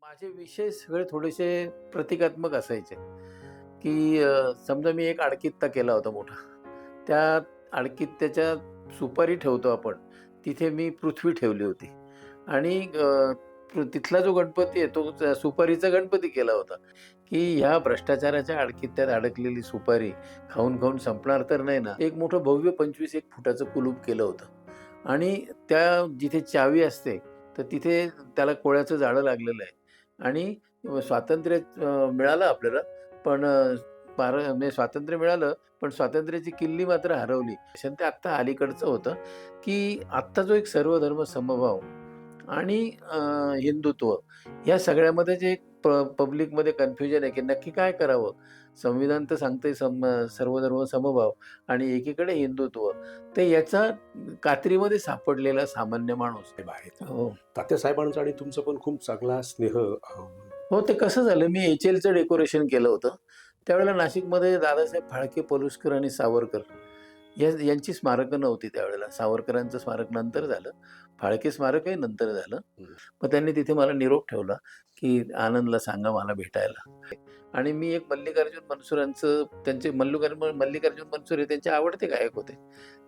माझे विषय सगळे थोडेसे प्रतिकात्मक असायचे, की समजा मी एक आडकित्ता केला होता मोठा. त्या आडकित्त्याच्या सुपारी ठेवतो आपण, तिथे मी पृथ्वी ठेवली होती आणि तिथला जो गणपती आहे तो सुपारीचा गणपती केला होता, की ह्या भ्रष्टाचाराच्या आडकित्त्यात अडकलेली सुपारी खाऊन संपणार तर नाही ना. एक मोठं भव्य 25 एक फुटाचं कुलूप केलं होतं आणि त्या जिथे चावी असते, तर तिथे त्याला कोळ्याचं जाळं लागलेलं आहे. आणि स्वातंत्र्य मिळालं आपल्याला, पण म्हणजे स्वातंत्र्य मिळालं, पण स्वातंत्र्याची किल्ली मात्र हरवली. ते आत्ता अलीकडचं होतं, की आत्ता जो एक सर्वधर्म समभाव आणि हिंदुत्व या सगळ्यामध्ये जे पब्लिकमध्ये कन्फ्युजन आहे, की नक्की काय करावं? संविधान तर सांगतंय सर्वधर्म समभाव आणि एकीकडे हिंदुत्व. तर याचा कात्रीमध्ये सापडलेला सामान्य माणूस. साहेब आहेत. हो. तात्यासाहेबांचा आणि तुमचा पण खूप चांगला स्नेह हो, ते कसं झालं, मी एच-एलचं डेकोरेशन केलं होतं. त्यावेळेला नाशिकमध्ये दादासाहेब फाळके, पलुसकर आणि सावरकर यांची स्मारकं नव्हती त्यावेळेला. सावरकरांचं स्मारक नंतर झालं. फाळके स्मारकही नंतर झालं. मग त्यांनी तिथे मला निरोप ठेवला, की आनंदला सांगा मला भेटायला. आणि मी एक मल्लिकार्जुन मनसुरांचं त्यांचे मल्लिकार्जुन मनसुर हे त्यांचे आवडते गायक होते.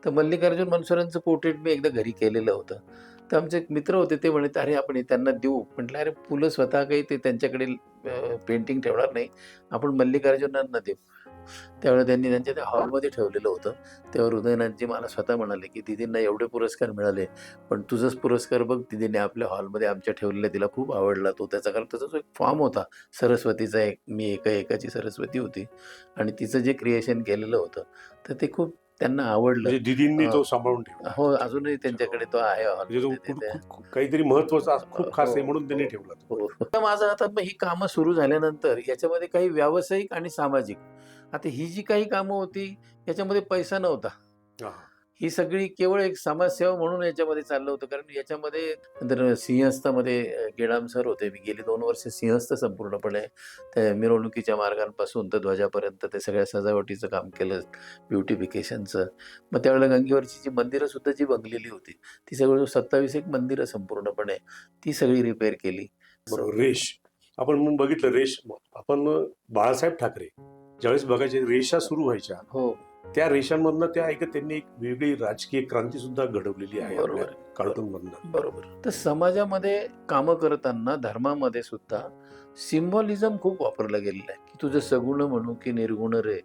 तर मल्लिकार्जुन मनसुरांचं पोर्ट्रेट मी एकदा घरी केलेलं होतं. तर आमचे एक मित्र होते, ते म्हणत, "अरे, आपण हे त्यांना देऊ." म्हटलं, "अरे, पु ल स्वतः काही ते त्यांच्याकडे पेंटिंग ठेवणार नाही. आपण मल्लिकार्जुनांना देऊ." त्यावेळेला त्यांनी त्यांच्या त्या हॉलमध्ये ठेवलेलं होतं. तेव्हा हृदयनाथजी मला स्वतः म्हणाले, की "दीदींना एवढे पुरस्कार मिळाले, पण तुझाच पुरस्कार बघ दीदीने आपल्या हॉलमध्ये आमच्या ठेवलेला, तिला खूप आवडला तो." कारण त्याचा जो एक फॉर्म होता सरस्वतीचा, एक मी एकाची सरस्वती होती आणि तिचं जे क्रिएशन केलेलं होतं, तर ते खूप त्यांना आवडलं. म्हणजे दिदींनी तो सांभाळून ठेवला. हो, अजूनही त्यांच्याकडे तो आहे म्हणजे तो हॉलमध्ये तिथे. खूप काहीतरी महत्वाचा खूप खास हो, आहे म्हणून त्यांनी हो, ठेवला तो. हो. तर माझं आता मग ही कामं सुरू झाल्यानंतर याच्यामध्ये काही व्यावसायिक आणि सामाजिक. आता ही जी काही कामं होती, याच्यामध्ये पैसा नव्हता. हा. ही सगळी केवळ एक समाजसेवा म्हणून याच्यामध्ये चाललं होतं. कारण याच्यामध्ये नंतर सिंहस्थामध्ये गेडाम सर होते. मी गेली 2 वर्ष सिंहस्थ संपूर्णपणे त्या मिरवणुकीच्या मार्गांपासून तर ध्वजापर्यंत ते सगळ्या सजावटीचं काम केलं, ब्युटिफिकेशनचं. मग त्यावेळेला गंगेवरची जी मंदिरं सुद्धा जी बनलेली होती, ती जवळ 27 एक मंदिरं संपूर्णपणे ती सगळी रिपेअर केली. बरोबर. रेष आपण मग बघितलं रेष आपण बाळासाहेब ठाकरे ज्यावेळेस बघायचे रेषा सुरू व्हायच्या हो, त्या रेषांमधनं त्या ऐकत त्यांनी एक वेगळी राजकीय क्रांती सुद्धा घडवलेली आहे आपल्या बरोबर आहे. कार्टून मधनं. बरोबर. तर समाजामध्ये कामं करताना धर्मामध्ये सुद्धा सिम्बॉलिझम खूप वापरलं गेलेलं आहे, की तुझं सगुण म्हणू की निर्गुण रे,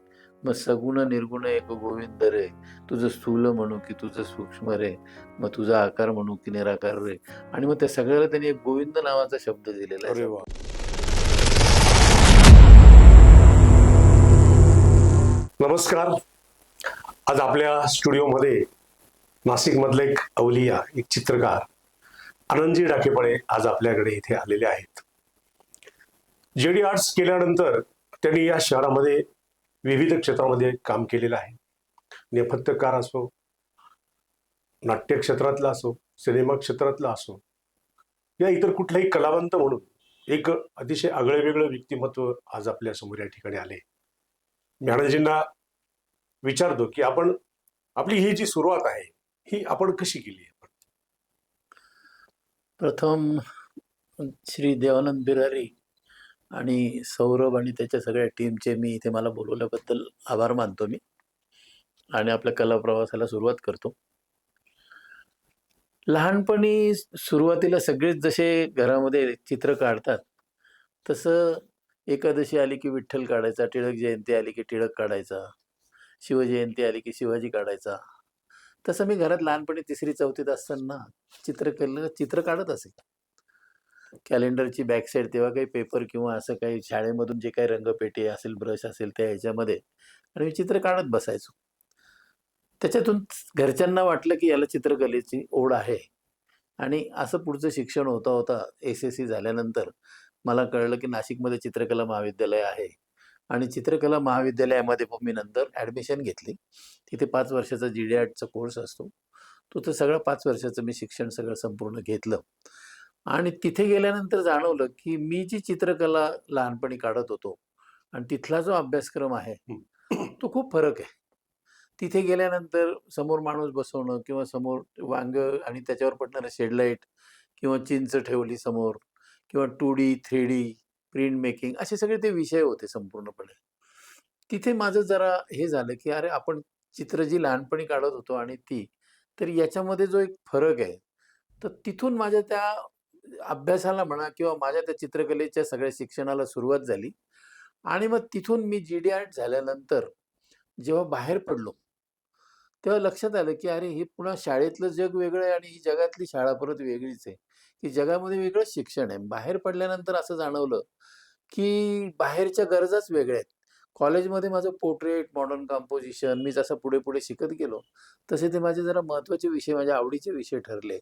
मग सगुण निर्गुण एक गोविंद रे, तुझं स्थूल म्हणू की तुझं सूक्ष्म रे, मग तुझा आकार म्हणू की निराकार रे. आणि मग त्या सगळ्याला त्यांनी एक गोविंद नावाचा शब्द दिलेला अरे आहे. वा. नमस्कार. आज आपल्या स्टुडिओमध्ये नाशिक मधले एक अवलिया, एक चित्रकार आनंदजी डाकेपळे आज आपल्याकडे इथे आलेले आहेत. जेडी आर्ट्स केल्यानंतर त्यांनी या शहरामध्ये विविध क्षेत्रामध्ये काम केलेलं आहे. नेपथ्यकार असो, नाट्य क्षेत्रातला असो, सिनेमा क्षेत्रातला असो, या इतर कुठलाही कलावंत म्हणून एक अतिशय आगळेवेगळं व्यक्तिमत्व आज आपल्या समोर या ठिकाणी आले. मी आनंदजींना विचारतो की आपण आपली ही जी सुरुवात आहे ही आपण कशी केली? प्रथम श्री देवानंद बिरारी आणि सौरभ आणि त्याच्या सगळ्या टीमचे मी इथे मला बोलवल्याबद्दल आभार मानतो मी आणि आपल्या कला प्रवासाला सुरुवात करतो. लहानपणी सुरुवातीला सगळेच जसे घरामध्ये चित्र काढतात, तसं एकादशी आली की विठ्ठल काढायचा, टिळक जयंती आली की टिळक काढायचा, शिवजयंती आली की शिवाजी काढायचा. तसं मी घरात लहानपणी 3री-4थीत असताना चित्र काढत असे. कॅलेंडरची बॅक साईड तेव्हा काही पेपर किंवा असं काही शाळेमधून जे काही रंगपेटी असेल, ब्रश असेल त्या ह्याच्यामध्ये आणि मी चित्र काढत बसायचो. त्याच्यातून घरच्यांना वाटलं की याला चित्रकलेची ओढ आहे आणि असं पुढचं शिक्षण होता एस-एस-सी झाल्यानंतर मला कळलं की नाशिकमध्ये चित्रकला महाविद्यालय आहे आणि चित्रकला महाविद्यालयामध्ये मग मी नंतर ॲडमिशन घेतली. तिथे 5 वर्षाचा जी.डी. आर्टचा कोर्स असतो. तो तर सगळं 5 वर्षाचं मी शिक्षण सगळं संपूर्ण घेतलं आणि तिथे गेल्यानंतर जाणवलं की मी जी चित्रकला लहानपणी काढत होतो आणि तिथला जो अभ्यासक्रम आहे, तो खूप फरक आहे. तिथे गेल्यानंतर समोर माणूस बसवणं किंवा समोर वांगं आणि त्याच्यावर पडणारं शेडलाईट किंवा चिंच ठेवली समोर किंवा 2D, 3D, प्रिंट मेकिंग असे सगळे ते विषय होते संपूर्णपणे. तिथे माझं जरा हे झालं, की अरे आपण चित्र जी लहानपणी काढत होतो आणि ती, तर याच्यामध्ये जो एक फरक आहे, तर तिथून माझ्या त्या अभ्यासाला म्हणा किंवा माझ्या त्या चित्रकलेच्या सगळ्या शिक्षणाला सुरुवात झाली आणि मग तिथून मी जी.डी. आर्ट झाल्यानंतर जेव्हा बाहेर पडलो, तेव्हा लक्षात आलं, की अरे हे पुन्हा शाळेतलं जग वेगळं आहे आणि ही जगातली शाळा परत वेगळीच आहे, की जगामध्ये वेगळंच शिक्षण आहे. बाहेर पडल्यानंतर असं जाणवलं, की बाहेरच्या गरजाच वेगळ्या आहेत. कॉलेजमध्ये माझं पोर्ट्रेट, मॉडर्न कंपोझिशन मी जसं पुढे-पुढे शिकत गेलो, तसे ते माझे जरा महत्त्वाचे विषय, माझ्या आवडीचे विषय ठरले.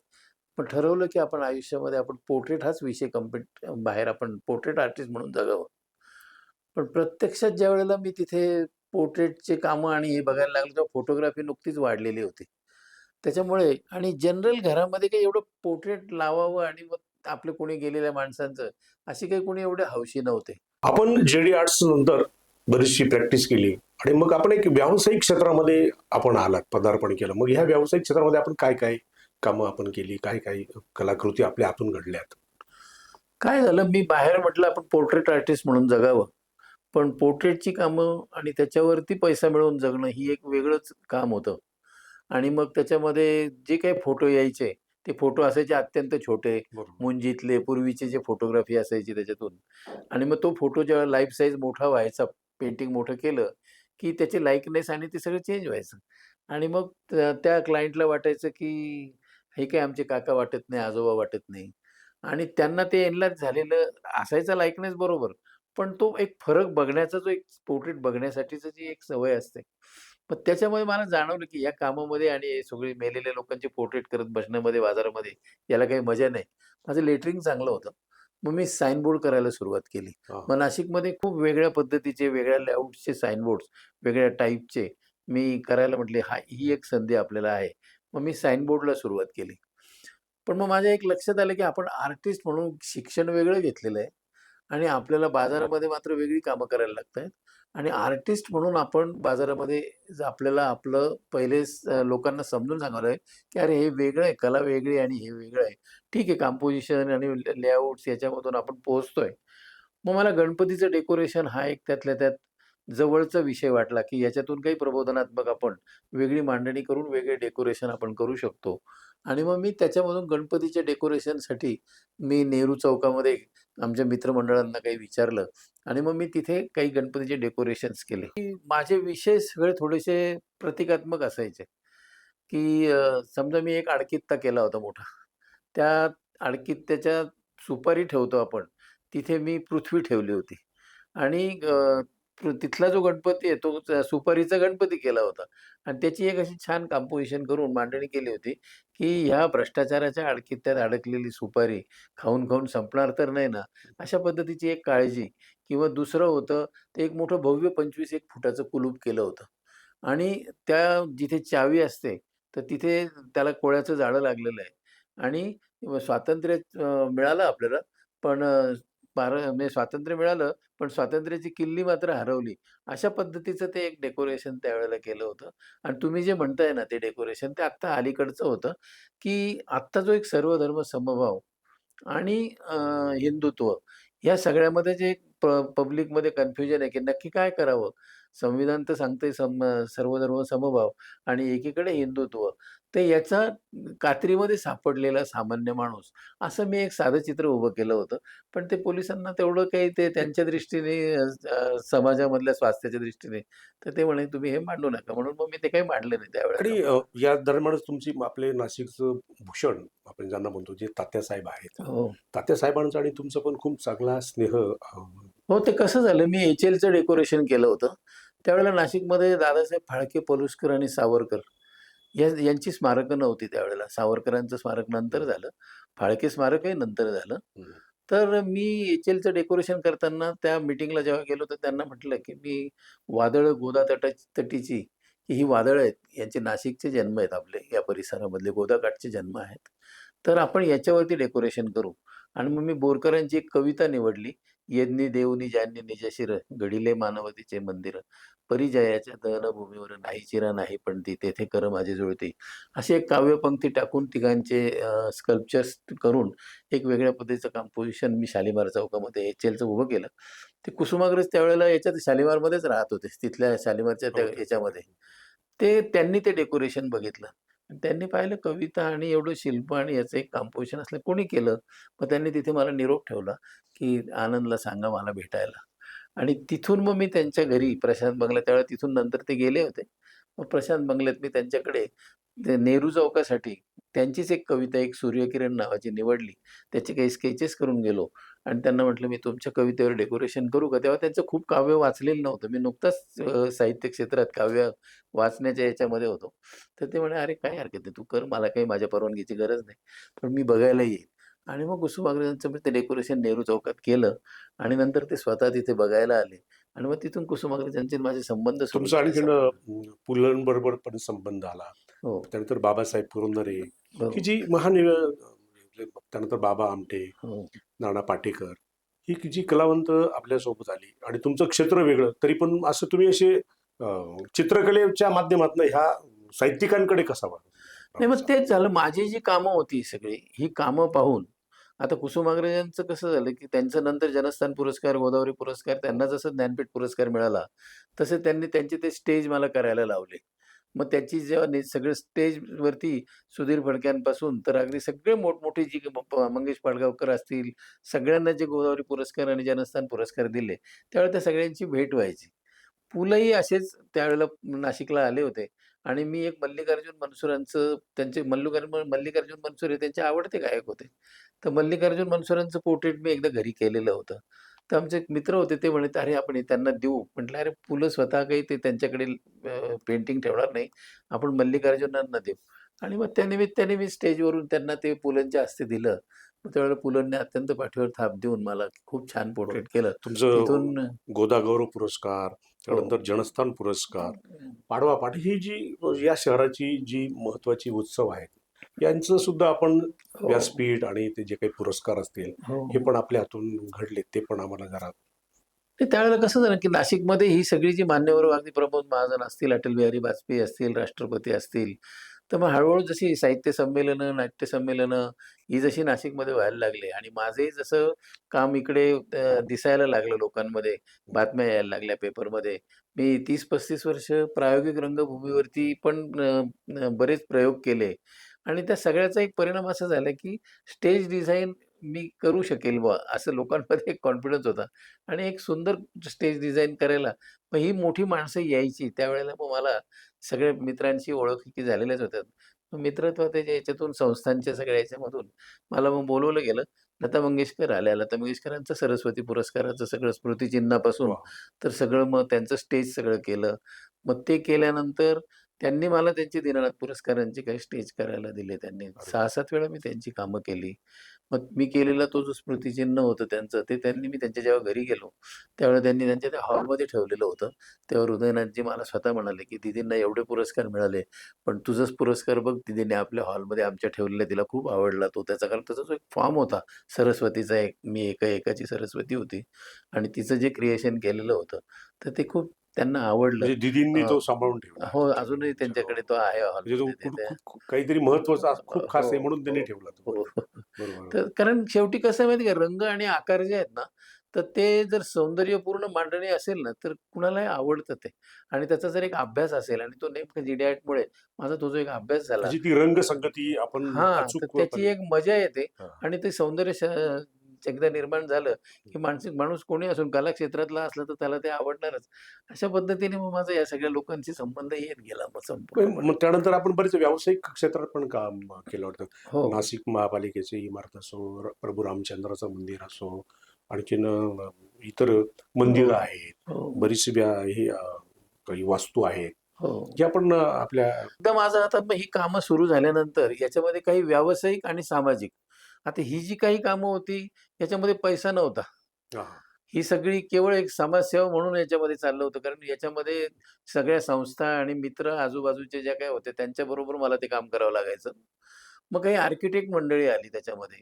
पण ठरवलं, की आपण आयुष्यामध्ये आपण पोर्ट्रेट हाच विषय बाहेर आपण पोर्ट्रेट आर्टिस्ट म्हणून जगावं. पण प्रत्यक्षात ज्यावेळेला मी तिथे पोर्ट्रेटचे कामं आणि हे बघायला लागलो, तेव्हा फोटोग्राफी नुकतीच वाढलेली होती. त्याच्यामुळे आणि जनरल घरामध्ये काही एवढं पोर्ट्रेट लावावं आणि मग आपलं कोणी गेलेल्या माणसांचं, अशी काही कोणी एवढे हौशी नव्हते. आपण जेडी आर्ट्स नंतर बरीचशी प्रॅक्टिस केली आणि मग आपण एक व्यावसायिक क्षेत्रामध्ये आपण आलात, पदार्पण केलं. मग ह्या व्यावसायिक क्षेत्रामध्ये आपण काय काय कामं आपण केली, काय काय कलाकृती आपल्या हातून घडल्यात? काय झालं, मी बाहेर म्हटलं आपण पोर्ट्रेट आर्टिस्ट म्हणून जगावं. पण पोर्ट्रेटची कामं आणि त्याच्यावरती पैसा मिळवून जगणं ही एक वेगळंच काम होतं. आणि मग त्याच्यामध्ये जे काही फोटो यायचे, ते फोटो असायचे अत्यंत छोटे, बरोबर. मुंजीतले, पूर्वीची जे फोटोग्राफी असायची त्याच्यातून. आणि मग तो फोटो जेव्हा लाईफ साईज मोठा व्हायचा, पेंटिंग मोठं केलं, की त्याची लाइकनेस आणि ते सगळं चेंज व्हायचं. आणि मग त्या क्लायंटला वाटायचं, की हे काही आमचे काका वाटत नाही, आजोबा वाटत नाही. आणि त्यांना ते एनलार्ज झालेलं असायचा लाइकनेस बरोबर. पण तो एक फरक बघण्याचा जो एक पोर्ट्रेट बघण्यासाठीची जी एक सवय असते. पण त्याच्यामुळे मला जाणवलं, की या कामामध्ये आणि हे सगळे मेलेल्या लोकांचे पोर्ट्रेट करत बसण्यामध्ये बाजारामध्ये याला काही मजा नाही. माझं लेटरिंग चांगलं होतं. मग मी साइन बोर्ड करायला सुरुवात केली. हां. मग नाशिकमध्ये खूप वेगळ्या पद्धतीचे, वेगळ्या लेआउट्सचे साइन बोर्ड्स, वेगळ्या टाइपचे मी करायला म्हटले, ही एक संधी आपल्याला आहे. मग मी साइन बोर्डला सुरुवात केली. पण मग माझ्या एक लक्षात आलं, की आपण आर्टिस्ट म्हणून शिक्षण वेगळं घेतलेलं आहे आणि आपल्याला बाजारामध्ये मात्र वेगळी कामं करायला लागतायत आणि आर्टिस्ट म्हणून आपण बाजारामध्ये आपल्याला आपलं पहिले लोकांना समजून सांगावं लागेल, की अरे हे वेगळं आहे, कला वेगळी आहे आणि हे वेगळं आहे. ठीक आहे, कंपोझिशन आणि लेआउट्स याच्यामधून आपण पोहोचतोय. मग मला गणपतीचं डेकोरेशन हा एक त्यातल्या त्यात जवळचा विषय वाटला, की याच्यातून काही प्रबोधनात्मक आपण वेगळी मांडणी करून वेगळे डेकोरेशन आपण करू शकतो. आणि मग मी त्याच्यामधून गणपतीच्या डेकोरेशनसाठी मी नेहरू चौकामध्ये आमच्या मित्रमंडळांना काही विचारलं आणि मग मी तिथे काही गणपतीचे डेकोरेशन्स केले. की माझे विषय सगळे थोडेसे प्रतिकात्मक असायचे, की समजा मी एक आडकित्ता केला होता मोठा. त्या आडकित्त्याच्या सुपारी ठेवतो आपण, तिथे मी पृथ्वी ठेवली होती आणि तिथला जो गणपती आहे तो सुपारीचा गणपती केला होता आणि त्याची एक अशी छान कंपोझिशन करून मांडणी केली होती, की ह्या भ्रष्टाचाराच्या आडकित्त्यात अडकलेली सुपारी खाऊन-खाऊन संपणार तर नाही ना? अशा पद्धतीची एक काळजी किंवा दुसरं होतं, ते एक मोठं भव्य 25 एक फुटाचं कुलूप केलं होतं आणि त्या जिथे चावी असते, तर तिथे त्याला कोळ्याचं जाळं लागलेलं आहे आणि स्वातंत्र्य मिळालं आपल्याला, पण म्हणजे स्वातंत्र्य मिळालं, पण स्वातंत्र्याची किल्ली मात्र हरवली. अशा पद्धतीचं ते एक डेकोरेशन त्यावेळेला केलं होतं आणि तुम्ही जे म्हणताय ना, ते डेकोरेशन ते आत्ता अलीकडचं होतं, की आत्ता जो एक सर्वधर्म समभाव आणि हिंदुत्व या सगळ्यामध्ये जे पब्लिकमध्ये कन्फ्युजन आहे, की नक्की काय करावं? संविधान तर सांगतंय सर्वधर्म समभाव आणि एकीकडे हिंदुत्व. तर याचा कात्रीमध्ये सापडलेला सामान्य माणूस, असं मी एक साधं चित्र उभं केलं होतं. पण ते पोलिसांना तेवढं काही ते त्यांच्या दृष्टीने समाजामधल्या स्वास्थ्याच्या दृष्टीने, तर ते म्हणे, "तुम्ही हे मांडू नका." म्हणून मग मी ते काही मांडलं नाही त्यावेळेला. आणि या दरम्यानच तुमची आपले नाशिकचं भूषण आपण ज्यांना म्हणतो जे तात्यासाहेब आहेत. हो. तात्यासाहेबांचा आणि तुमचा पण खूप चांगला स्नेह हो, ते कसं झालं, मी एच-एलचं डेकोरेशन केलं होतं. त्यावेळेला नाशिकमध्ये दादासाहेब फाळके, पलुसकर आणि सावरकर यांची स्मारकं नव्हती त्यावेळेला. सावरकरांचं स्मारक नंतर झालं. फाळके स्मारकही नंतर झालं. हं. तर मी एच-एलचं डेकोरेशन करताना त्या मीटिंगला जेव्हा गेलो, तर त्यांना म्हटलं, की मी वादळं गोदा तटीची ही वादळं आहेत, यांचे नाशिकचे जन्म आहेत आपले या परिसरामधले गोदाकाठचे जन्म आहेत. तर आपण याच्यावरती डेकोरेशन करू आणि मग मी बोरकरांची एक कविता निवडली, यज्ञी देऊनी ज्यांनी निजशिर घडिले मानवतेचे मंदिर परिजयाच्या दहनभूमीवर नाही चिरा नाही पण ती तेथे कर माझी जुळती. अशी एक काव्यपंक्ती टाकून तिघांचे स्कल्पचर्स करून एक वेगळ्या पद्धतीचं कंपोझिशन मी शालिमार चौकामध्ये एच-एलचं उभं केलं. ते कुसुमाग्रज त्यावेळेला याच्यात शालिमारमध्येच राहत होते. तिथल्या शालिमारच्या त्या ओके. याच्यामध्ये. ते त्यांनी ते डेकोरेशन बघितलं. आणि त्यांनी पाहिलं कविता आणि एवढं शिल्प आणि याचं एक कंपोझिशन असलं कोणी केलं. मग त्यांनी तिथे मला निरोप ठेवला, की आनंदला सांगा मला भेटायला. आणि तिथून मग मी त्यांच्या घरी प्रशांत बंगला त्यावेळेला तिथून नंतर ते गेले होते. मग प्रशांत बंगल्यात मी त्यांच्याकडे ते नेहरू चौकासाठी त्यांचीच एक कविता एक सूर्यकिरण नावाची निवडली. त्याचे काही स्केचेस करून गेलो आणि त्यांना म्हटलं, "मी तुमच्या कवितेवर डेकोरेशन करू का?" तेव्हा त्यांचं खूप काव्य वाचलेलं नव्हतं. मी नुकताच साहित्य क्षेत्रात काव्य वाचण्याच्या याच्यामध्ये होतो. तर ते म्हणे, "अरे काही हरकत नाही, तू कर. मला काही माझ्या परवानगीची गरज नाही. पण मी बघायला येईन." आणि मग कुसुमाग्रजांचं मी ते डेकोरेशन नेहरू चौकात केलं आणि नंतर ते स्वतः तिथे बघायला आले आणि मग तिथून कुसुमाग्रजांचे माझे संबंध सुरू तुमचा झाले. आणखीन पुलंबरोबर पण संबंध आला. हो, त्यानंतर बाबासाहेब पुरंदरे, हो, ही जी महान त्यानंतर बाबा आमटे, हो. नाना पाटेकर, ही जी कलावंत आपल्यासोबत आली आणि तुमचं क्षेत्र वेगळं, तरी पण असं तुम्ही असे चित्रकलेच्या माध्यमातून ह्या साहित्यिकांकडे कसा नाही मग प्रवास झाला? तेच झालं. माझी जी कामं होती सगळी, ही कामं पाहून आता कुसुमाग्रजांचं कसं झालं, की त्यांचं नंतर जनस्थान पुरस्कार, गोदावरी पुरस्कार त्यांना जसं ज्ञानपीठ पुरस्कार मिळाला, तसे त्यांनी त्यांचे ते स्टेज मला करायला लावले. मग त्याची जेव्हा सगळं स्टेजवरती सुधीर फडक्यांपासून तर अगदी सगळे मोठमोठे जी मंगेश पाडगावकर असतील, सगळ्यांना जे गोदावरी पुरस्कार आणि जनस्थान पुरस्कार दिले, त्यावेळेला त्या सगळ्यांची भेट व्हायची. पुलंही असेच त्यावेळेला नाशिकला आले होते आणि मी एक मल्लिकार्जुन मनसुरांचं त्यांचे मल्लिकार्जुन मनसुर हे त्यांचे आवडते गायक होते. तर मल्लिकार्जुन मनसुरांचं पोर्ट्रेट मी एकदा घरी केलेलं होतं. तर आमचे एक मित्र होते ते म्हणे, "अरे, आपण हे त्यांना देऊ." म्हटलं, "अरे, पु ल स्वतः काही ते त्यांच्याकडे पेंटिंग ठेवणार नाही. आपण मल्लिकार्जुनांना देऊ." आणि मग त्या निमित्ताने मी स्टेजवरून त्यांना ते पु लंच्या हस्ते दिलं. मग त्यावेळेला पु लंनी अत्यंत पाठीवर थाप देऊन मला खूप छान पोर्ट्रेट केलं. तुमचं तिथून गोदा पुरस्कार, हो. त्यानंतर जनस्थान पुरस्कार, पाडवा पाट ही जी या शहराची जी महत्वाची उत्सव आहेत, यांचं सुद्धा आपण हो, व्यासपीठ आणि ते जे काही पुरस्कार असतील, हो, हे हो. पण आपल्या हातून घडले, ते पण आम्हाला जरा ते त्यावेळेला कसं झालं, की नाशिकमध्ये ही सगळी जी मान्यवर अगदी प्रमोद महाजन असतील, अटल बिहारी वाजपेयी असतील, राष्ट्रपती असतील, तर मग हळू-हळू जशी साहित्य संमेलनं, नाट्य संमेलनं ही जशी नाशिकमध्ये व्हायला लागली आणि माझंही जसं काम इकडे दिसायला लागलं लोकांमध्ये, बातम्या यायला लागल्या पेपरमध्ये. मी 30-35 वर्ष प्रायोगिक रंगभूमीवरती पण बरेच प्रयोग केले आणि त्या सगळ्याचा एक परिणाम असा झाला, की स्टेज डिझाइन मी करू शकेल बुवा, असं लोकांमध्ये एक कॉन्फिडन्स होता. आणि एक सुंदर स्टेज डिझाइन करायला मग ही मोठी माणसं यायची. त्यावेळेला मग मला सगळ्या मित्रांशी ओळखी झालेल्याच होत्या. मग मित्रत्वाच्या याच्यातून संस्थांच्या सगळ्या याच्यामधून मला मग बोलावलं गेलं. लता मंगेशकर आल्या. लता मंगेशकरांचं सरस्वती पुरस्काराचं सगळं स्मृतिचिन्हापासून तर सगळं मग त्यांचं स्टेज सगळं केलं. मग ते केल्यानंतर त्यांनी मला त्यांची दीनानाथ पुरस्कारांची काही स्टेज करायला दिले त्यांनी. अरे 6-7 वेळा मी त्यांची कामं केली. मग मी केलेला तो जो स्मृतिचिन्ह होतं त्यांचं, ते मी त्यांच्या जेव्हा घरी गेलो, त्यावेळेला त्यांनी त्यांच्या त्या हॉलमध्ये ठेवलेलं होतं. तेव्हा हृदयनाथजी मला स्वतः म्हणाले, की "दीदींना एवढे पुरस्कार मिळाले, पण तुझाच पुरस्कार बघ दीदीने आपल्या हॉलमध्ये आमच्या ठेवलेला तिला खूप आवडला तो." कारण त्याचा जो एक फॉर्म होता सरस्वतीचा एक, मी एका एकाची सरस्वती होती आणि तिचं जे क्रिएशन केलेलं होतं, तर ते खूप त्यांना आवडलं. म्हणजे दिदींनी अ, तो सांभाळून ठेवला हो, तुमच्याकडे अजूनही तुमच्या हो. त्यांच्याकडे तो आहे म्हणजे तो हॉलमध्ये ते त्या काहीतरी महत्वाचा खूप खास हो, आहे म्हणून त्यांनी हो, ठेवला तो. हो. बरोबर. तर कारण शेवटी कसं आहे माहिती आहे का, रंग आणि आकार जे आहेत ना, तर ते जर सौंदर्यपूर्ण मांडणी असेल ना, तर कुणालाही आवडतं ते. आणि त्याचा जर एक अभ्यास असेल आणि तो नेमका जी-डाएटमुळे माझा तो जो एक अभ्यास झाला त्याची ती रंगसंगती आपण हां, तर त्याची अचूकपणे एक मजा येते हां. आणि ते सौंदर्य एकदा निर्माण झालं, की माणूस कोणी असून कला क्षेत्रातला असला, तर त्याला ते आवडणारच. अशा पद्धतीने मग माझा या सगळ्या लोकांशी संबंध येत गेला मग मग संपूर्णपणे. त्यानंतर आपण बरेच व्यावसायिक क्षेत्रात पण काम केलं वाटतं. हो, नाशिक महापालिकेची इमारत असो, प्रभू रामचंद्राचं मंदिर असो, आणखीन इतर हो, मंदिरं आहेत. हो, बरीचशी ही काही वास्तू आहेत. हो. ज्या पण आपल्या एकदा माझं आता मग ही कामं सुरू झाल्यानंतर याच्यामध्ये काही व्यावसायिक आणि सामाजिक. आता ही जी काही कामं होती, याच्यामध्ये पैसा नव्हता. हां, ही सगळी केवळ एक समाजसेवा म्हणून याच्यामध्ये चाललं होतं. कारण याच्यामध्ये सगळ्या संस्था आणि मित्र आजूबाजूचे ज्या काही होते त्यांच्याबरोबर मला ते काम करावं लागायचं. मग काही आर्किटेक्ट मंडळी आली त्याच्यामध्ये.